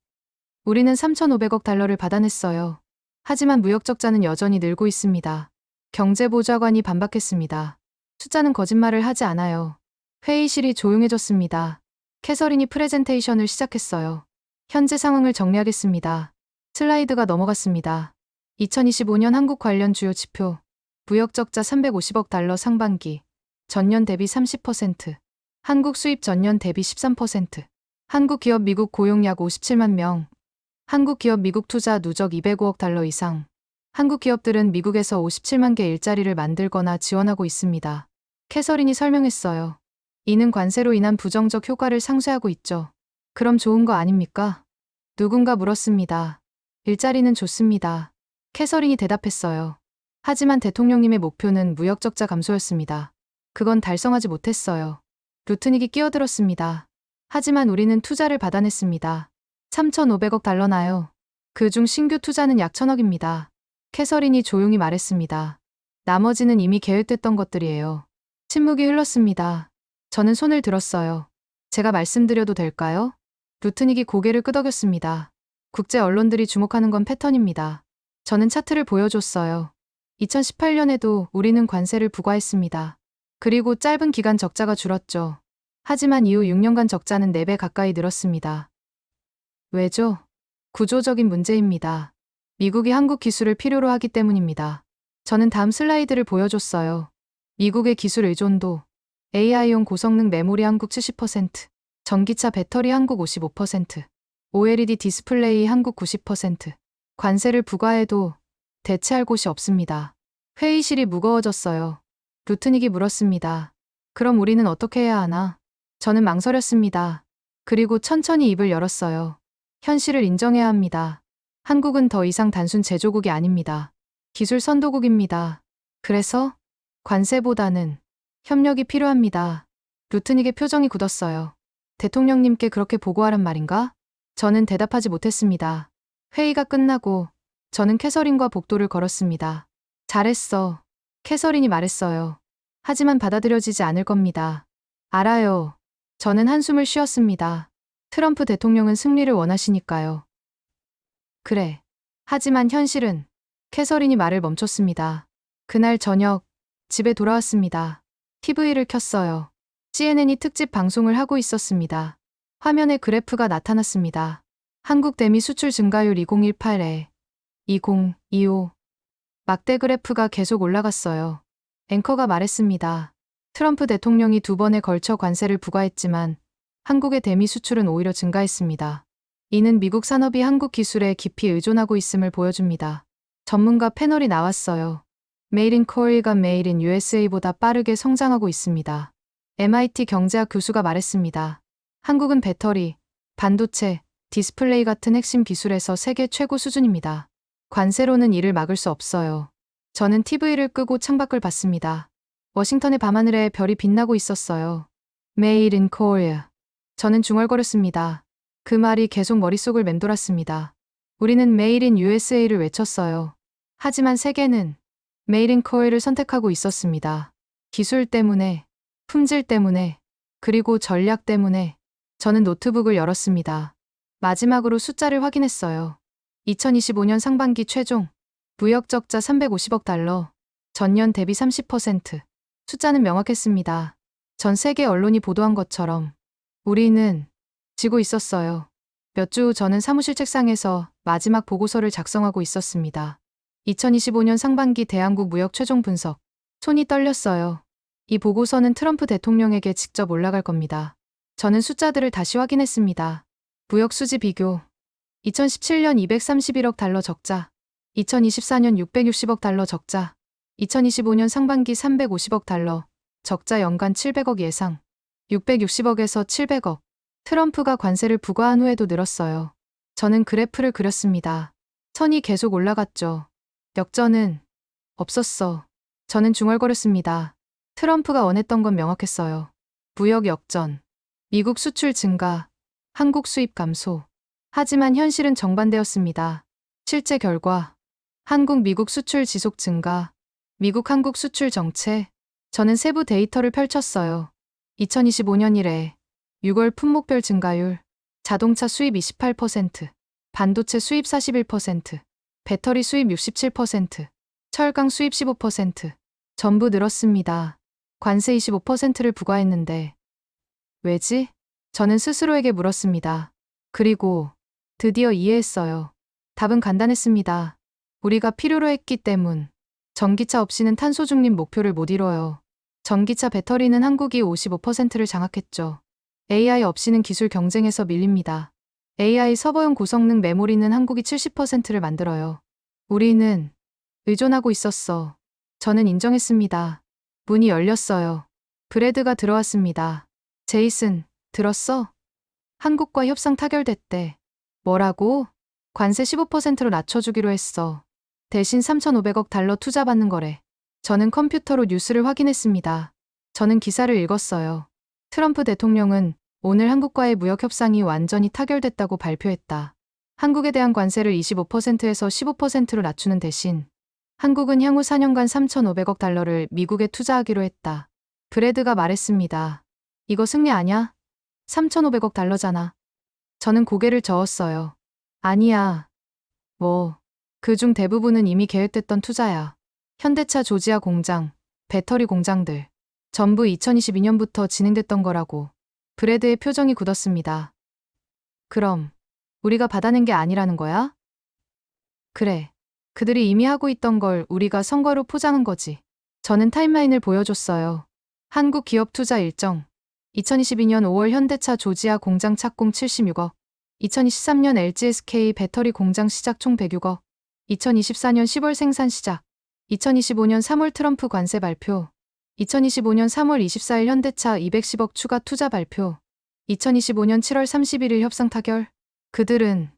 우리는 3,500억 달러를 받아냈어요. 하지만 무역 적자는 여전히 늘고 있습니다. 경제보좌관이 반박했습니다. 숫자는 거짓말을 하지 않아요. 회의실이 조용해졌습니다. 캐서린이 프레젠테이션을 시작했어요. 현재 상황을 정리하겠습니다. 슬라이드가 넘어갔습니다. 2025년 한국 관련 주요 지표. 무역 적자 350억 달러 상반기. 전년 대비 30%. 한국 수입 전년 대비 13%. 한국 기업 미국 고용 약 57만 명. 한국 기업 미국 투자 누적 205억 달러 이상. 한국 기업들은 미국에서 57만 개 일자리를 만들거나 지원하고 있습니다. 캐서린이 설명했어요. 이는 관세로 인한 부정적 효과를 상쇄하고 있죠. 그럼 좋은 거 아닙니까? 누군가 물었습니다. 일자리는 좋습니다. 캐서린이 대답했어요. 하지만 대통령님의 목표는 무역 적자 감소였습니다. 그건 달성하지 못했어요. 루트닉이 끼어들었습니다. 하지만 우리는 투자를 받아냈습니다. 3,500억 달러나요. 그중 신규 투자는 약 1,000억입니다. 캐서린이 조용히 말했습니다. 나머지는 이미 계획됐던 것들이에요. 침묵이 흘렀습니다. 저는 손을 들었어요. 제가 말씀드려도 될까요? 루트닉이 고개를 끄덕였습니다. 국제 언론들이 주목하는 건 패턴입니다. 저는 차트를 보여줬어요. 2018년에도 우리는 관세를 부과했습니다. 그리고 짧은 기간 적자가 줄었죠. 하지만 이후 6년간 적자는 4배 가까이 늘었습니다. 왜죠? 구조적인 문제입니다. 미국이 한국 기술을 필요로 하기 때문입니다. 저는 다음 슬라이드를 보여줬어요. 미국의 기술 의존도. AI용 고성능 메모리 한국 70%, 전기차 배터리 한국 55%, OLED 디스플레이 한국 90%. 관세를 부과해도 대체할 곳이 없습니다. 회의실이 무거워졌어요. 루트닉이 물었습니다. 그럼 우리는 어떻게 해야 하나? 저는 망설였습니다. 그리고 천천히 입을 열었어요. 현실을 인정해야 합니다. 한국은 더 이상 단순 제조국이 아닙니다. 기술 선도국입니다. 그래서 관세보다는 협력이 필요합니다. 루트닉의 표정이 굳었어요. 대통령님께 그렇게 보고하란 말인가? 저는 대답하지 못했습니다. 회의가 끝나고 저는 캐서린과 복도를 걸었습니다. 잘했어. 캐서린이 말했어요. 하지만 받아들여지지 않을 겁니다. 알아요. 저는 한숨을 쉬었습니다. 트럼프 대통령은 승리를 원하시니까요. 그래. 하지만 현실은. 캐서린이 말을 멈췄습니다. 그날 저녁 집에 돌아왔습니다. TV를 켰어요. CNN이 특집 방송을 하고 있었습니다. 화면에 그래프가 나타났습니다. 한국 대미 수출 증가율 2018에 2025. 막대 그래프가 계속 올라갔어요. 앵커가 말했습니다. 트럼프 대통령이 2번에 걸쳐 관세를 부과했지만 한국의 대미 수출은 오히려 증가했습니다. 이는 미국 산업이 한국 기술에 깊이 의존하고 있음을 보여줍니다. 전문가 패널이 나왔어요. Made in Korea가 Made in USA보다 빠르게 성장하고 있습니다. MIT 경제학 교수가 말했습니다. 한국은 배터리, 반도체, 디스플레이 같은 핵심 기술에서 세계 최고 수준입니다. 관세로는 이를 막을 수 없어요. 저는 TV를 끄고 창밖을 봤습니다. 워싱턴의 밤하늘에 별이 빛나고 있었어요. Made in Korea. 저는 중얼거렸습니다. 그 말이 계속 머릿속을 맴돌았습니다. 우리는 Made in USA를 외쳤어요. 하지만 세계는 Made in Korea를 선택하고 있었습니다. 기술 때문에, 품질 때문에, 그리고 전략 때문에. 저는 노트북을 열었습니다. 마지막으로 숫자를 확인했어요. 2025년 상반기 최종 무역 적자 350억 달러, 전년 대비 30%. 숫자는 명확했습니다. 전 세계 언론이 보도한 것처럼 우리는 지고 있었어요. 몇 주 후 저는 사무실 책상에서 마지막 보고서를 작성하고 있었습니다. 2025년 상반기 대한국 무역 최종 분석. 손이 떨렸어요. 이 보고서는 트럼프 대통령에게 직접 올라갈 겁니다. 저는 숫자들을 다시 확인했습니다. 무역 수지 비교. 2017년 231억 달러 적자, 2024년 660억 달러 적자, 2025년 상반기 350억 달러, 적자 연간 700억 예상, 660억에서 700억. 트럼프가 관세를 부과한 후에도 늘었어요. 저는 그래프를 그렸습니다. 선이 계속 올라갔죠. 역전은 없었어. 저는 중얼거렸습니다. 트럼프가 원했던 건 명확했어요. 무역 역전, 미국 수출 증가, 한국 수입 감소. 하지만 현실은 정반대였습니다. 실제 결과, 한국 미국 수출 지속 증가, 미국 한국 수출 정체. 저는 세부 데이터를 펼쳤어요. 2025년 이래 6월 품목별 증가율, 자동차 수입 28%, 반도체 수입 41%, 배터리 수입 67%, 철강 수입 15%, 전부 늘었습니다. 관세 25%를 부과했는데 왜지? 저는 스스로에게 물었습니다. 그리고 드디어 이해했어요. 답은 간단했습니다. 우리가 필요로 했기 때문. 전기차 없이는 탄소 중립 목표를 못 이뤄요. 전기차 배터리는 한국이 55%를 장악했죠. AI 없이는 기술 경쟁에서 밀립니다. AI 서버용 고성능 메모리는 한국이 70%를 만들어요. 우리는 의존하고 있었어. 저는 인정했습니다. 문이 열렸어요. 브래드가 들어왔습니다. 제이슨, 들었어? 한국과 협상 타결됐대. 뭐라고? 관세 15%로 낮춰주기로 했어. 대신 3,500억 달러 투자받는 거래. 저는 컴퓨터로 뉴스를 확인했습니다. 저는 기사를 읽었어요. 트럼프 대통령은 오늘 한국과의 무역 협상이 완전히 타결됐다고 발표했다. 한국에 대한 관세를 25%에서 15%로 낮추는 대신 한국은 향후 4년간 3,500억 달러를 미국에 투자하기로 했다. 브래드가 말했습니다. 이거 승리 아냐? 3,500억 달러잖아. 저는 고개를 저었어요. 아니야. 뭐, 그중 대부분은 이미 계획됐던 투자야. 현대차 조지아 공장, 배터리 공장들. 전부 2022년부터 진행됐던 거라고. 브래드의 표정이 굳었습니다. 그럼, 우리가 받아낸 게 아니라는 거야? 그래. 그들이 이미 하고 있던 걸 우리가 선거로 포장한 거지. 저는 타임라인을 보여줬어요. 한국 기업 투자 일정. 2022년 5월 현대차 조지아 공장 착공 76억. 2023년 LGSK 배터리 공장 시작 총 106억. 2024년 10월 생산 시작. 2025년 3월 트럼프 관세 발표. 2025년 3월 24일 현대차 210억 추가 투자 발표. 2025년 7월 31일 협상 타결. 그들은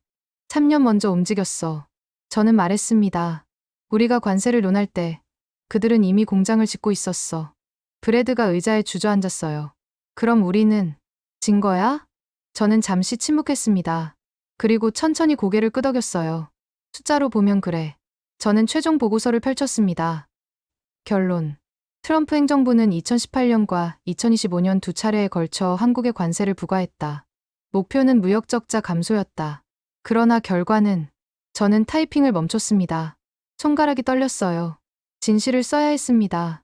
3년 먼저 움직였어. 저는 말했습니다. 우리가 관세를 논할 때 그들은 이미 공장을 짓고 있었어. 브래드가 의자에 주저앉았어요. 그럼 우리는 진 거야? 저는 잠시 침묵했습니다. 그리고 천천히 고개를 끄덕였어요. 숫자로 보면 그래. 저는 최종 보고서를 펼쳤습니다. 결론. 트럼프 행정부는 2018년과 2025년 두 차례에 걸쳐 한국에 관세를 부과했다. 목표는 무역 적자 감소였다. 그러나 결과는 저는 타이핑을 멈췄습니다. 손가락이 떨렸어요. 진실을 써야 했습니다.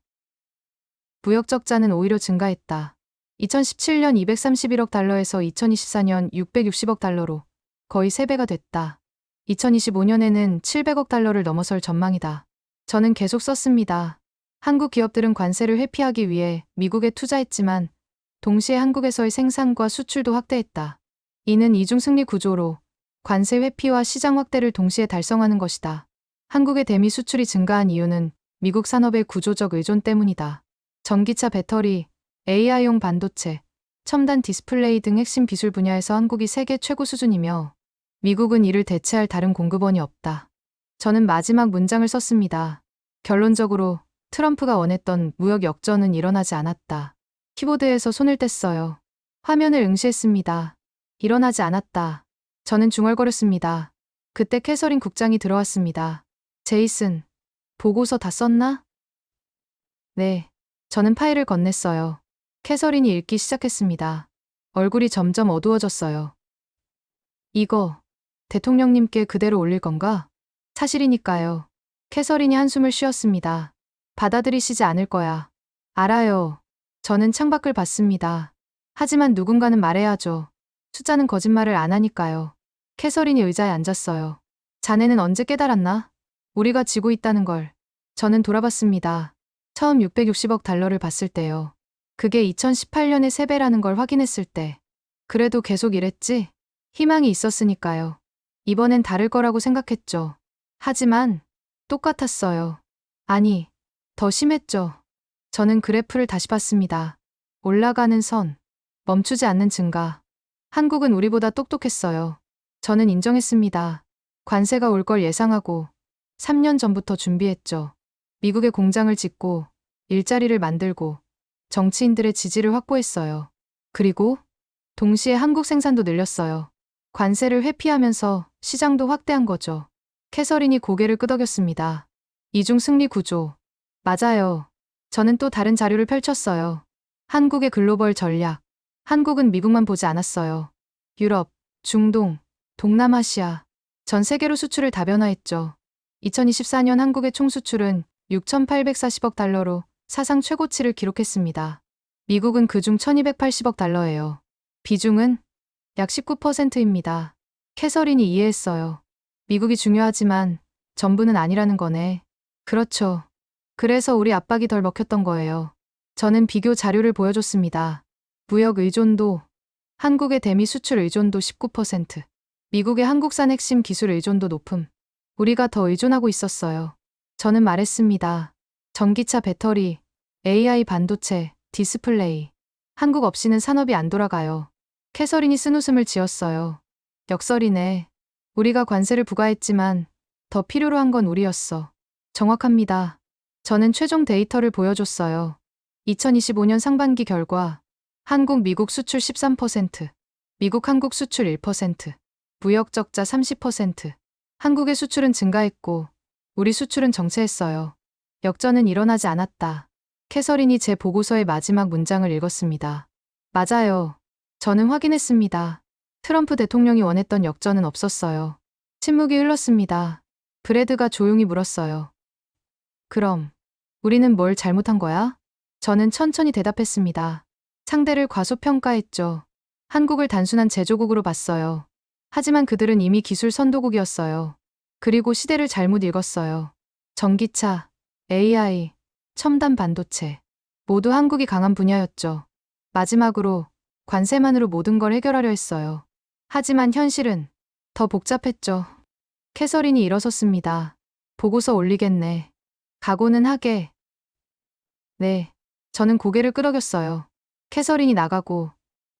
무역 적자는 오히려 증가했다. 2017년 231억 달러에서 2024년 660억 달러로 거의 3배가 됐다. 2025년에는 700억 달러를 넘어설 전망이다. 저는 계속 썼습니다. 한국 기업들은 관세를 회피하기 위해 미국에 투자했지만 동시에 한국에서의 생산과 수출도 확대했다. 이는 이중승리 구조로 관세 회피와 시장 확대를 동시에 달성하는 것이다. 한국의 대미 수출이 증가한 이유는 미국 산업의 구조적 의존 때문이다. 전기차 배터리, AI용 반도체, 첨단 디스플레이 등 핵심 기술 분야에서 한국이 세계 최고 수준이며 미국은 이를 대체할 다른 공급원이 없다. 저는 마지막 문장을 썼습니다. 결론적으로 트럼프가 원했던 무역 역전은 일어나지 않았다. 키보드에서 손을 뗐어요. 화면을 응시했습니다. 일어나지 않았다. 저는 중얼거렸습니다. 그때 캐서린 국장이 들어왔습니다. 제이슨, 보고서 다 썼나? 네. 저는 파일을 건넸어요. 캐서린이 읽기 시작했습니다. 얼굴이 점점 어두워졌어요. 이거 대통령님께 그대로 올릴 건가? 사실이니까요. 캐서린이 한숨을 쉬었습니다. 받아들이시지 않을 거야. 알아요. 저는 창밖을 봤습니다. 하지만 누군가는 말해야죠. 숫자는 거짓말을 안 하니까요. 캐서린이 의자에 앉았어요. 자네는 언제 깨달았나? 우리가 지고 있다는 걸. 저는 돌아봤습니다. 처음 660억 달러를 봤을 때요. 그게 2018년의 3배라는 걸 확인했을 때. 그래도 계속 이랬지? 희망이 있었으니까요. 이번엔 다를 거라고 생각했죠. 하지만 똑같았어요. 아니, 더 심했죠. 저는 그래프를 다시 봤습니다. 올라가는 선, 멈추지 않는 증가. 한국은 우리보다 똑똑했어요. 저는 인정했습니다. 관세가 올 걸 예상하고 3년 전부터 준비했죠. 미국에 공장을 짓고 일자리를 만들고 정치인들의 지지를 확보했어요. 그리고 동시에 한국 생산도 늘렸어요. 관세를 회피하면서 시장도 확대한 거죠. 캐서린이 고개를 끄덕였습니다. 이중 승리 구조. 맞아요. 저는 또 다른 자료를 펼쳤어요. 한국의 글로벌 전략. 한국은 미국만 보지 않았어요. 유럽, 중동, 동남아시아. 전 세계로 수출을 다변화했죠. 2024년 한국의 총 수출은 6,840억 달러로 사상 최고치를 기록했습니다. 미국은 그중 1,280억 달러예요. 비중은 약 19%입니다. 캐서린이 이해했어요. 미국이 중요하지만 전부는 아니라는 거네. 그렇죠. 그래서 우리 압박이 덜 먹혔던 거예요. 저는 비교 자료를 보여줬습니다. 무역 의존도, 한국의 대미 수출 의존도 19%, 미국의 한국산 핵심 기술 의존도 높음. 우리가 더 의존하고 있었어요. 저는 말했습니다. 전기차 배터리, AI 반도체, 디스플레이. 한국 없이는 산업이 안 돌아가요. 캐서린이 쓴웃음을 지었어요. 역설이네. 우리가 관세를 부과했지만 더 필요로 한 건 우리였어. 정확합니다. 저는 최종 데이터를 보여줬어요. 2025년 상반기 결과 한국 미국 수출 13%, 미국 한국 수출 1%, 무역 적자 30%. 한국의 수출은 증가했고 우리 수출은 정체했어요. 역전은 일어나지 않았다. 캐서린이 제 보고서의 마지막 문장을 읽었습니다. 맞아요. 저는 확인했습니다. 트럼프 대통령이 원했던 역전은 없었어요. 침묵이 흘렀습니다. 브래드가 조용히 물었어요. 그럼 우리는 뭘 잘못한 거야? 저는 천천히 대답했습니다. 상대를 과소평가했죠. 한국을 단순한 제조국으로 봤어요. 하지만 그들은 이미 기술 선도국이었어요. 그리고 시대를 잘못 읽었어요. 전기차, AI, 첨단 반도체. 모두 한국이 강한 분야였죠. 마지막으로 관세만으로 모든 걸 해결하려 했어요. 하지만 현실은 더 복잡했죠. 캐서린이 일어섰습니다. 보고서 올리겠네. 각오는 하게. 네. 저는 고개를 끄덕였어요. 캐서린이 나가고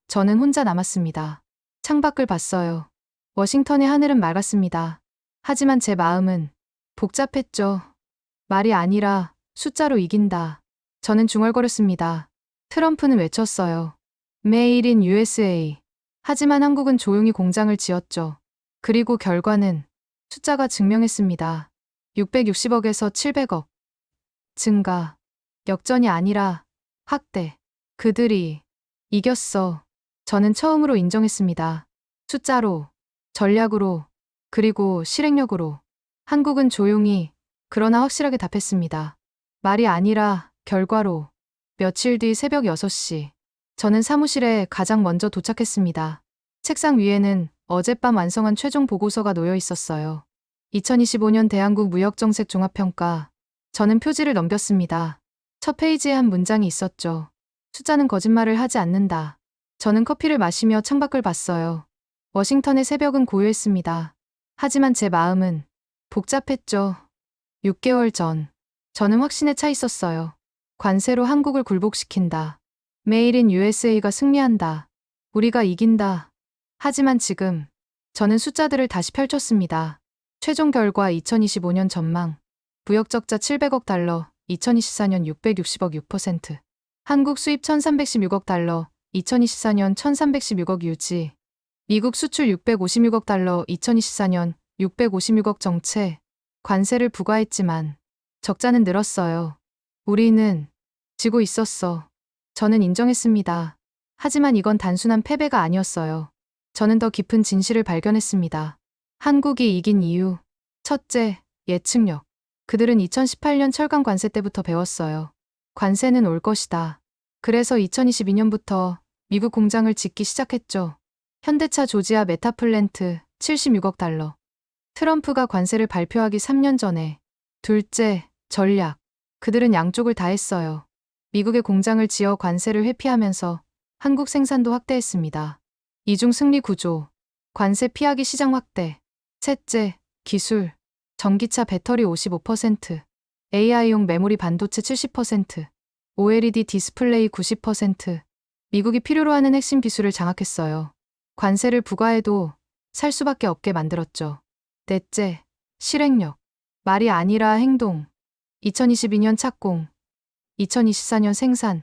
저는 혼자 남았습니다. 창밖을 봤어요. 워싱턴의 하늘은 맑았습니다. 하지만 제 마음은 복잡했죠. 말이 아니라 숫자로 이긴다. 저는 중얼거렸습니다. 트럼프는 외쳤어요. Made in USA. 하지만 한국은 조용히 공장을 지었죠. 그리고 결과는 숫자가 증명했습니다. 660억에서 700억. 증가. 역전이 아니라 확대. 그들이 이겼어. 저는 처음으로 인정했습니다. 숫자로, 전략으로, 그리고 실행력으로. 한국은 조용히, 그러나 확실하게 답했습니다. 말이 아니라 결과로. 며칠 뒤 새벽 6시. 저는 사무실에 가장 먼저 도착했습니다. 책상 위에는 어젯밤 완성한 최종 보고서가 놓여 있었어요. 2025년 대한국 무역정책 종합평가. 저는 표지를 넘겼습니다. 첫 페이지에 한 문장이 있었죠. 숫자는 거짓말을 하지 않는다. 저는 커피를 마시며 창밖을 봤어요. 워싱턴의 새벽은 고요했습니다. 하지만 제 마음은 복잡했죠. 6개월 전, 저는 확신에 차 있었어요. 관세로 한국을 굴복시킨다. Made in USA가 승리한다. 우리가 이긴다. 하지만 지금, 저는 숫자들을 다시 펼쳤습니다. 최종 결과 2025년 전망. 무역적자 700억 달러, 2024년 660억 6%. 한국 수입 1316억 달러, 2024년 1316억 유지. 미국 수출 656억 달러, 2024년 656억 정체. 관세를 부과했지만 적자는 늘었어요. 우리는 지고 있었어. 저는 인정했습니다. 하지만 이건 단순한 패배가 아니었어요. 저는 더 깊은 진실을 발견했습니다. 한국이 이긴 이유. 첫째, 예측력. 그들은 2018년 철강 관세 때부터 배웠어요. 관세는 올 것이다. 그래서 2022년부터 미국 공장을 짓기 시작했죠. 현대차 조지아 메타플랜트 76억 달러. 트럼프가 관세를 발표하기 3년 전에. 둘째, 전략. 그들은 양쪽을 다 했어요. 미국의 공장을 지어 관세를 회피하면서 한국 생산도 확대했습니다. 이중 승리 구조. 관세 피하기 시장 확대. 셋째, 기술. 전기차 배터리 55%, AI용 메모리 반도체 70%, OLED 디스플레이 90%. 미국이 필요로 하는 핵심 기술을 장악했어요. 관세를 부과해도 살 수밖에 없게 만들었죠. 넷째, 실행력. 말이 아니라 행동. 2022년 착공, 2024년 생산,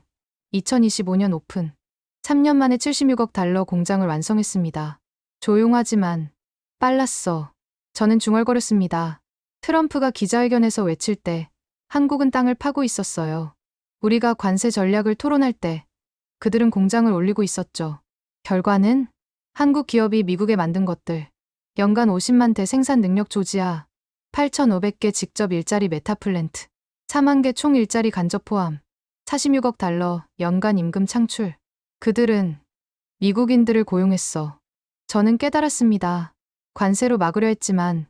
2025년 오픈. 3년 만에 76억 달러 공장을 완성했습니다. 조용하지만 빨랐어. 저는 중얼거렸습니다. 트럼프가 기자회견에서 외칠 때 한국은 땅을 파고 있었어요. 우리가 관세 전략을 토론할 때 그들은 공장을 올리고 있었죠. 결과는 한국 기업이 미국에 만든 것들. 연간 50만 대 생산 능력 조지아, 8,500개 직접 일자리 메타플랜트, 4만 개 총 일자리 간접 포함, 46억 달러 연간 임금 창출. 그들은 미국인들을 고용했어. 저는 깨달았습니다. 관세로 막으려 했지만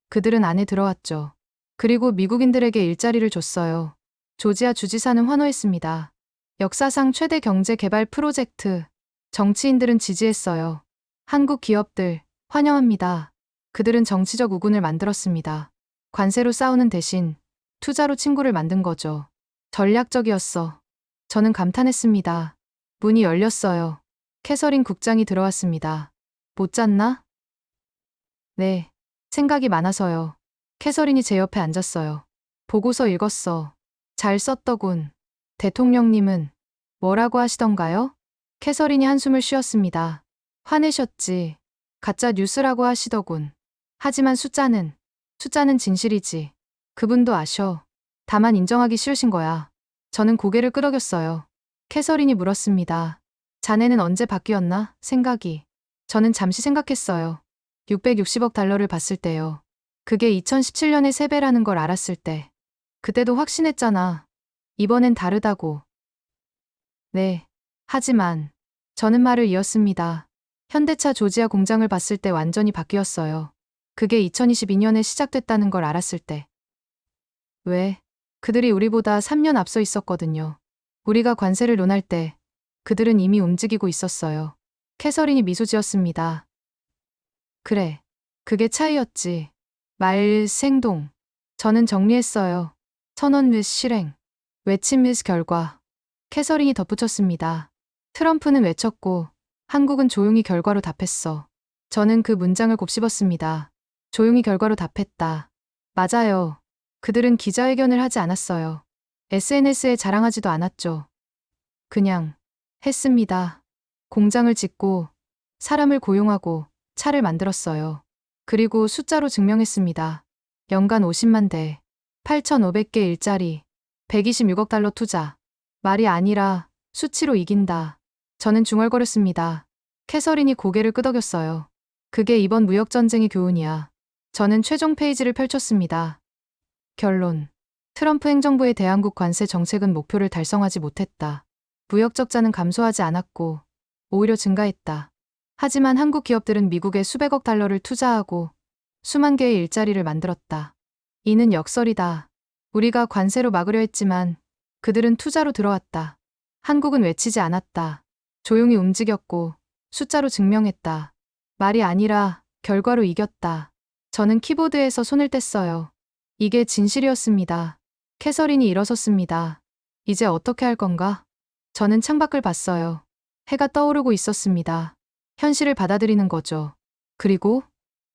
그들은 안에 들어왔죠. 그리고 미국인들에게 일자리를 줬어요. 조지아 주지사는 환호했습니다. 역사상 최대 경제 개발 프로젝트. 정치인들은 지지했어요. 한국 기업들 환영합니다. 그들은 정치적 우군을 만들었습니다. 관세로 싸우는 대신 투자로 친구를 만든 거죠. 전략적이었어. 저는 감탄했습니다. 문이 열렸어요. 캐서린 국장이 들어왔습니다. 못 잤나? 네. 생각이 많아서요. 캐서린이 제 옆에 앉았어요. 보고서 읽었어. 잘 썼더군. 대통령님은 뭐라고 하시던가요? 캐서린이 한숨을 쉬었습니다. 화내셨지. 가짜 뉴스라고 하시더군. 하지만 숫자는 진실이지. 그분도 아셔. 다만 인정하기 싫으신 거야. 저는 고개를 끄덕였어요. 캐서린이 물었습니다. 자네는 언제 바뀌었나? 생각이. 저는 잠시 생각했어요. 660억 달러를 봤을 때요. 그게 2017년의 3배라는 걸 알았을 때. 그때도 확신했잖아. 이번엔 다르다고. 네. 하지만 저는 말을 이었습니다. 현대차 조지아 공장을 봤을 때 완전히 바뀌었어요. 그게 2022년에 시작됐다는 걸 알았을 때. 왜? 그들이 우리보다 3년 앞서 있었거든요. 우리가 관세를 논할 때 그들은 이미 움직이고 있었어요. 캐서린이 미소 지었습니다. 그래. 그게 차이였지. 말, 행동. 저는 정리했어요. 선언 및 실행. 외침 및 결과. 캐서린이 덧붙였습니다. 트럼프는 외쳤고 한국은 조용히 결과로 답했어. 저는 그 문장을 곱씹었습니다. 조용히 결과로 답했다. 맞아요. 그들은 기자회견을 하지 않았어요. SNS에 자랑하지도 않았죠. 그냥 했습니다. 공장을 짓고 사람을 고용하고 차를 만들었어요. 그리고 숫자로 증명했습니다. 연간 50만 대, 8,500개 일자리, 126억 달러 투자. 말이 아니라 수치로 이긴다. 저는 중얼거렸습니다. 캐서린이 고개를 끄덕였어요. 그게 이번 무역전쟁의 교훈이야. 저는 최종 페이지를 펼쳤습니다. 결론. 트럼프 행정부의 대한국 관세 정책은 목표를 달성하지 못했다. 무역 적자는 감소하지 않았고 오히려 증가했다. 하지만 한국 기업들은 미국에 수백억 달러를 투자하고 수만 개의 일자리를 만들었다. 이는 역설이다. 우리가 관세로 막으려 했지만 그들은 투자로 들어왔다. 한국은 외치지 않았다. 조용히 움직였고 숫자로 증명했다. 말이 아니라 결과로 이겼다. 저는 키보드에서 손을 뗐어요. 이게 진실이었습니다. 캐서린이 일어섰습니다. 이제 어떻게 할 건가? 저는 창밖을 봤어요. 해가 떠오르고 있었습니다. 현실을 받아들이는 거죠. 그리고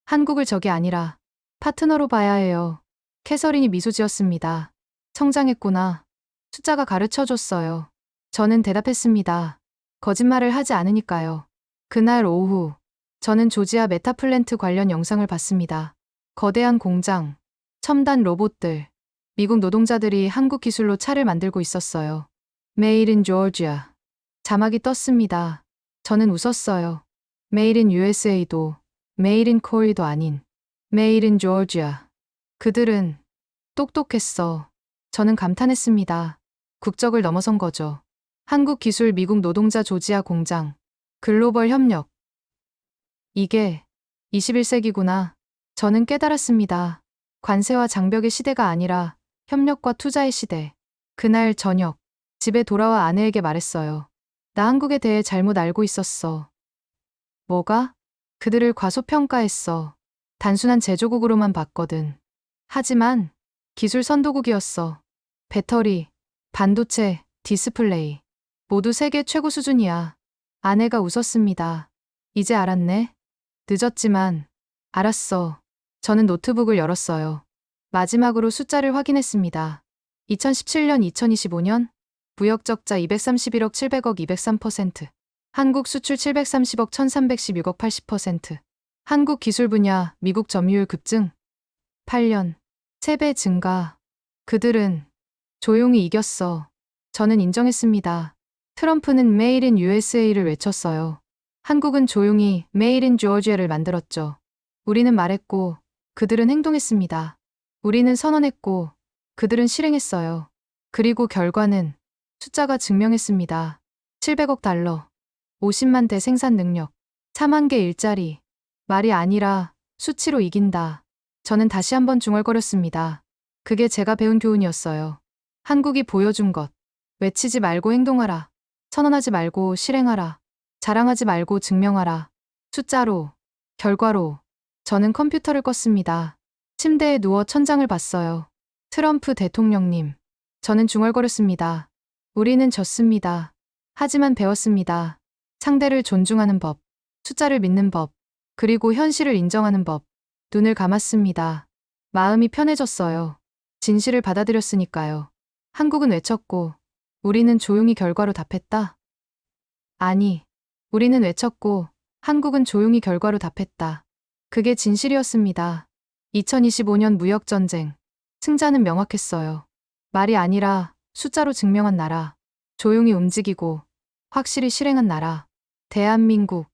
한국을 적이 아니라 파트너로 봐야 해요. 캐서린이 미소 지었습니다. 성장했구나. 숫자가 가르쳐줬어요. 저는 대답했습니다. 거짓말을 하지 않으니까요. 그날 오후, 저는 조지아 메타플랜트 관련 영상을 봤습니다. 거대한 공장, 첨단 로봇들, 미국 노동자들이 한국 기술로 차를 만들고 있었어요. Made in Georgia. 자막이 떴습니다. 저는 웃었어요. Made in USA도, Made in Korea도 아닌 Made in Georgia. 그들은 똑똑했어. 저는 감탄했습니다. 국적을 넘어선 거죠. 한국 기술 미국 노동자 조지아 공장. 글로벌 협력. 이게 21세기구나. 저는 깨달았습니다. 관세와 장벽의 시대가 아니라 협력과 투자의 시대. 그날 저녁, 집에 돌아와 아내에게 말했어요. 나 한국에 대해 잘못 알고 있었어. 뭐가? 그들을 과소평가했어. 단순한 제조국으로만 봤거든. 하지만 기술 선도국이었어. 배터리, 반도체, 디스플레이. 모두 세계 최고 수준이야. 아내가 웃었습니다. 이제 알았네. 늦었지만 알았어. 저는 노트북을 열었어요. 마지막으로 숫자를 확인했습니다. 2017년, 2025년 무역 적자 231억 700억 203%. 한국 수출 730억 1316억 80%. 한국 기술 분야 미국 점유율 급증. 8년 3배 증가. 그들은 조용히 이겼어. 저는 인정했습니다. 트럼프는 Made in USA를 외쳤어요. 한국은 조용히 Made in Georgia를 만들었죠. 우리는 말했고 그들은 행동했습니다. 우리는 선언했고 그들은 실행했어요. 그리고 결과는 숫자가 증명했습니다. 700억 달러, 50만 대 생산 능력, 4만 개 일자리. 말이 아니라 수치로 이긴다. 저는 다시 한번 중얼거렸습니다. 그게 제가 배운 교훈이었어요. 한국이 보여준 것. 외치지 말고 행동하라. 선언하지 말고 실행하라. 자랑하지 말고 증명하라. 숫자로, 결과로. 저는 컴퓨터를 껐습니다. 침대에 누워 천장을 봤어요. 트럼프 대통령님. 저는 중얼거렸습니다. 우리는 졌습니다. 하지만 배웠습니다. 상대를 존중하는 법, 숫자를 믿는 법, 그리고 현실을 인정하는 법. 눈을 감았습니다. 마음이 편해졌어요. 진실을 받아들였으니까요. 한국은 외쳤고, 우리는 조용히 결과로 답했다. 아니, 우리는 외쳤고, 한국은 조용히 결과로 답했다. 그게 진실이었습니다. 2025년 무역전쟁. 승자는 명확했어요. 말이 아니라 숫자로 증명한 나라. 조용히 움직이고, 확실히 실행한 나라. 대한민국.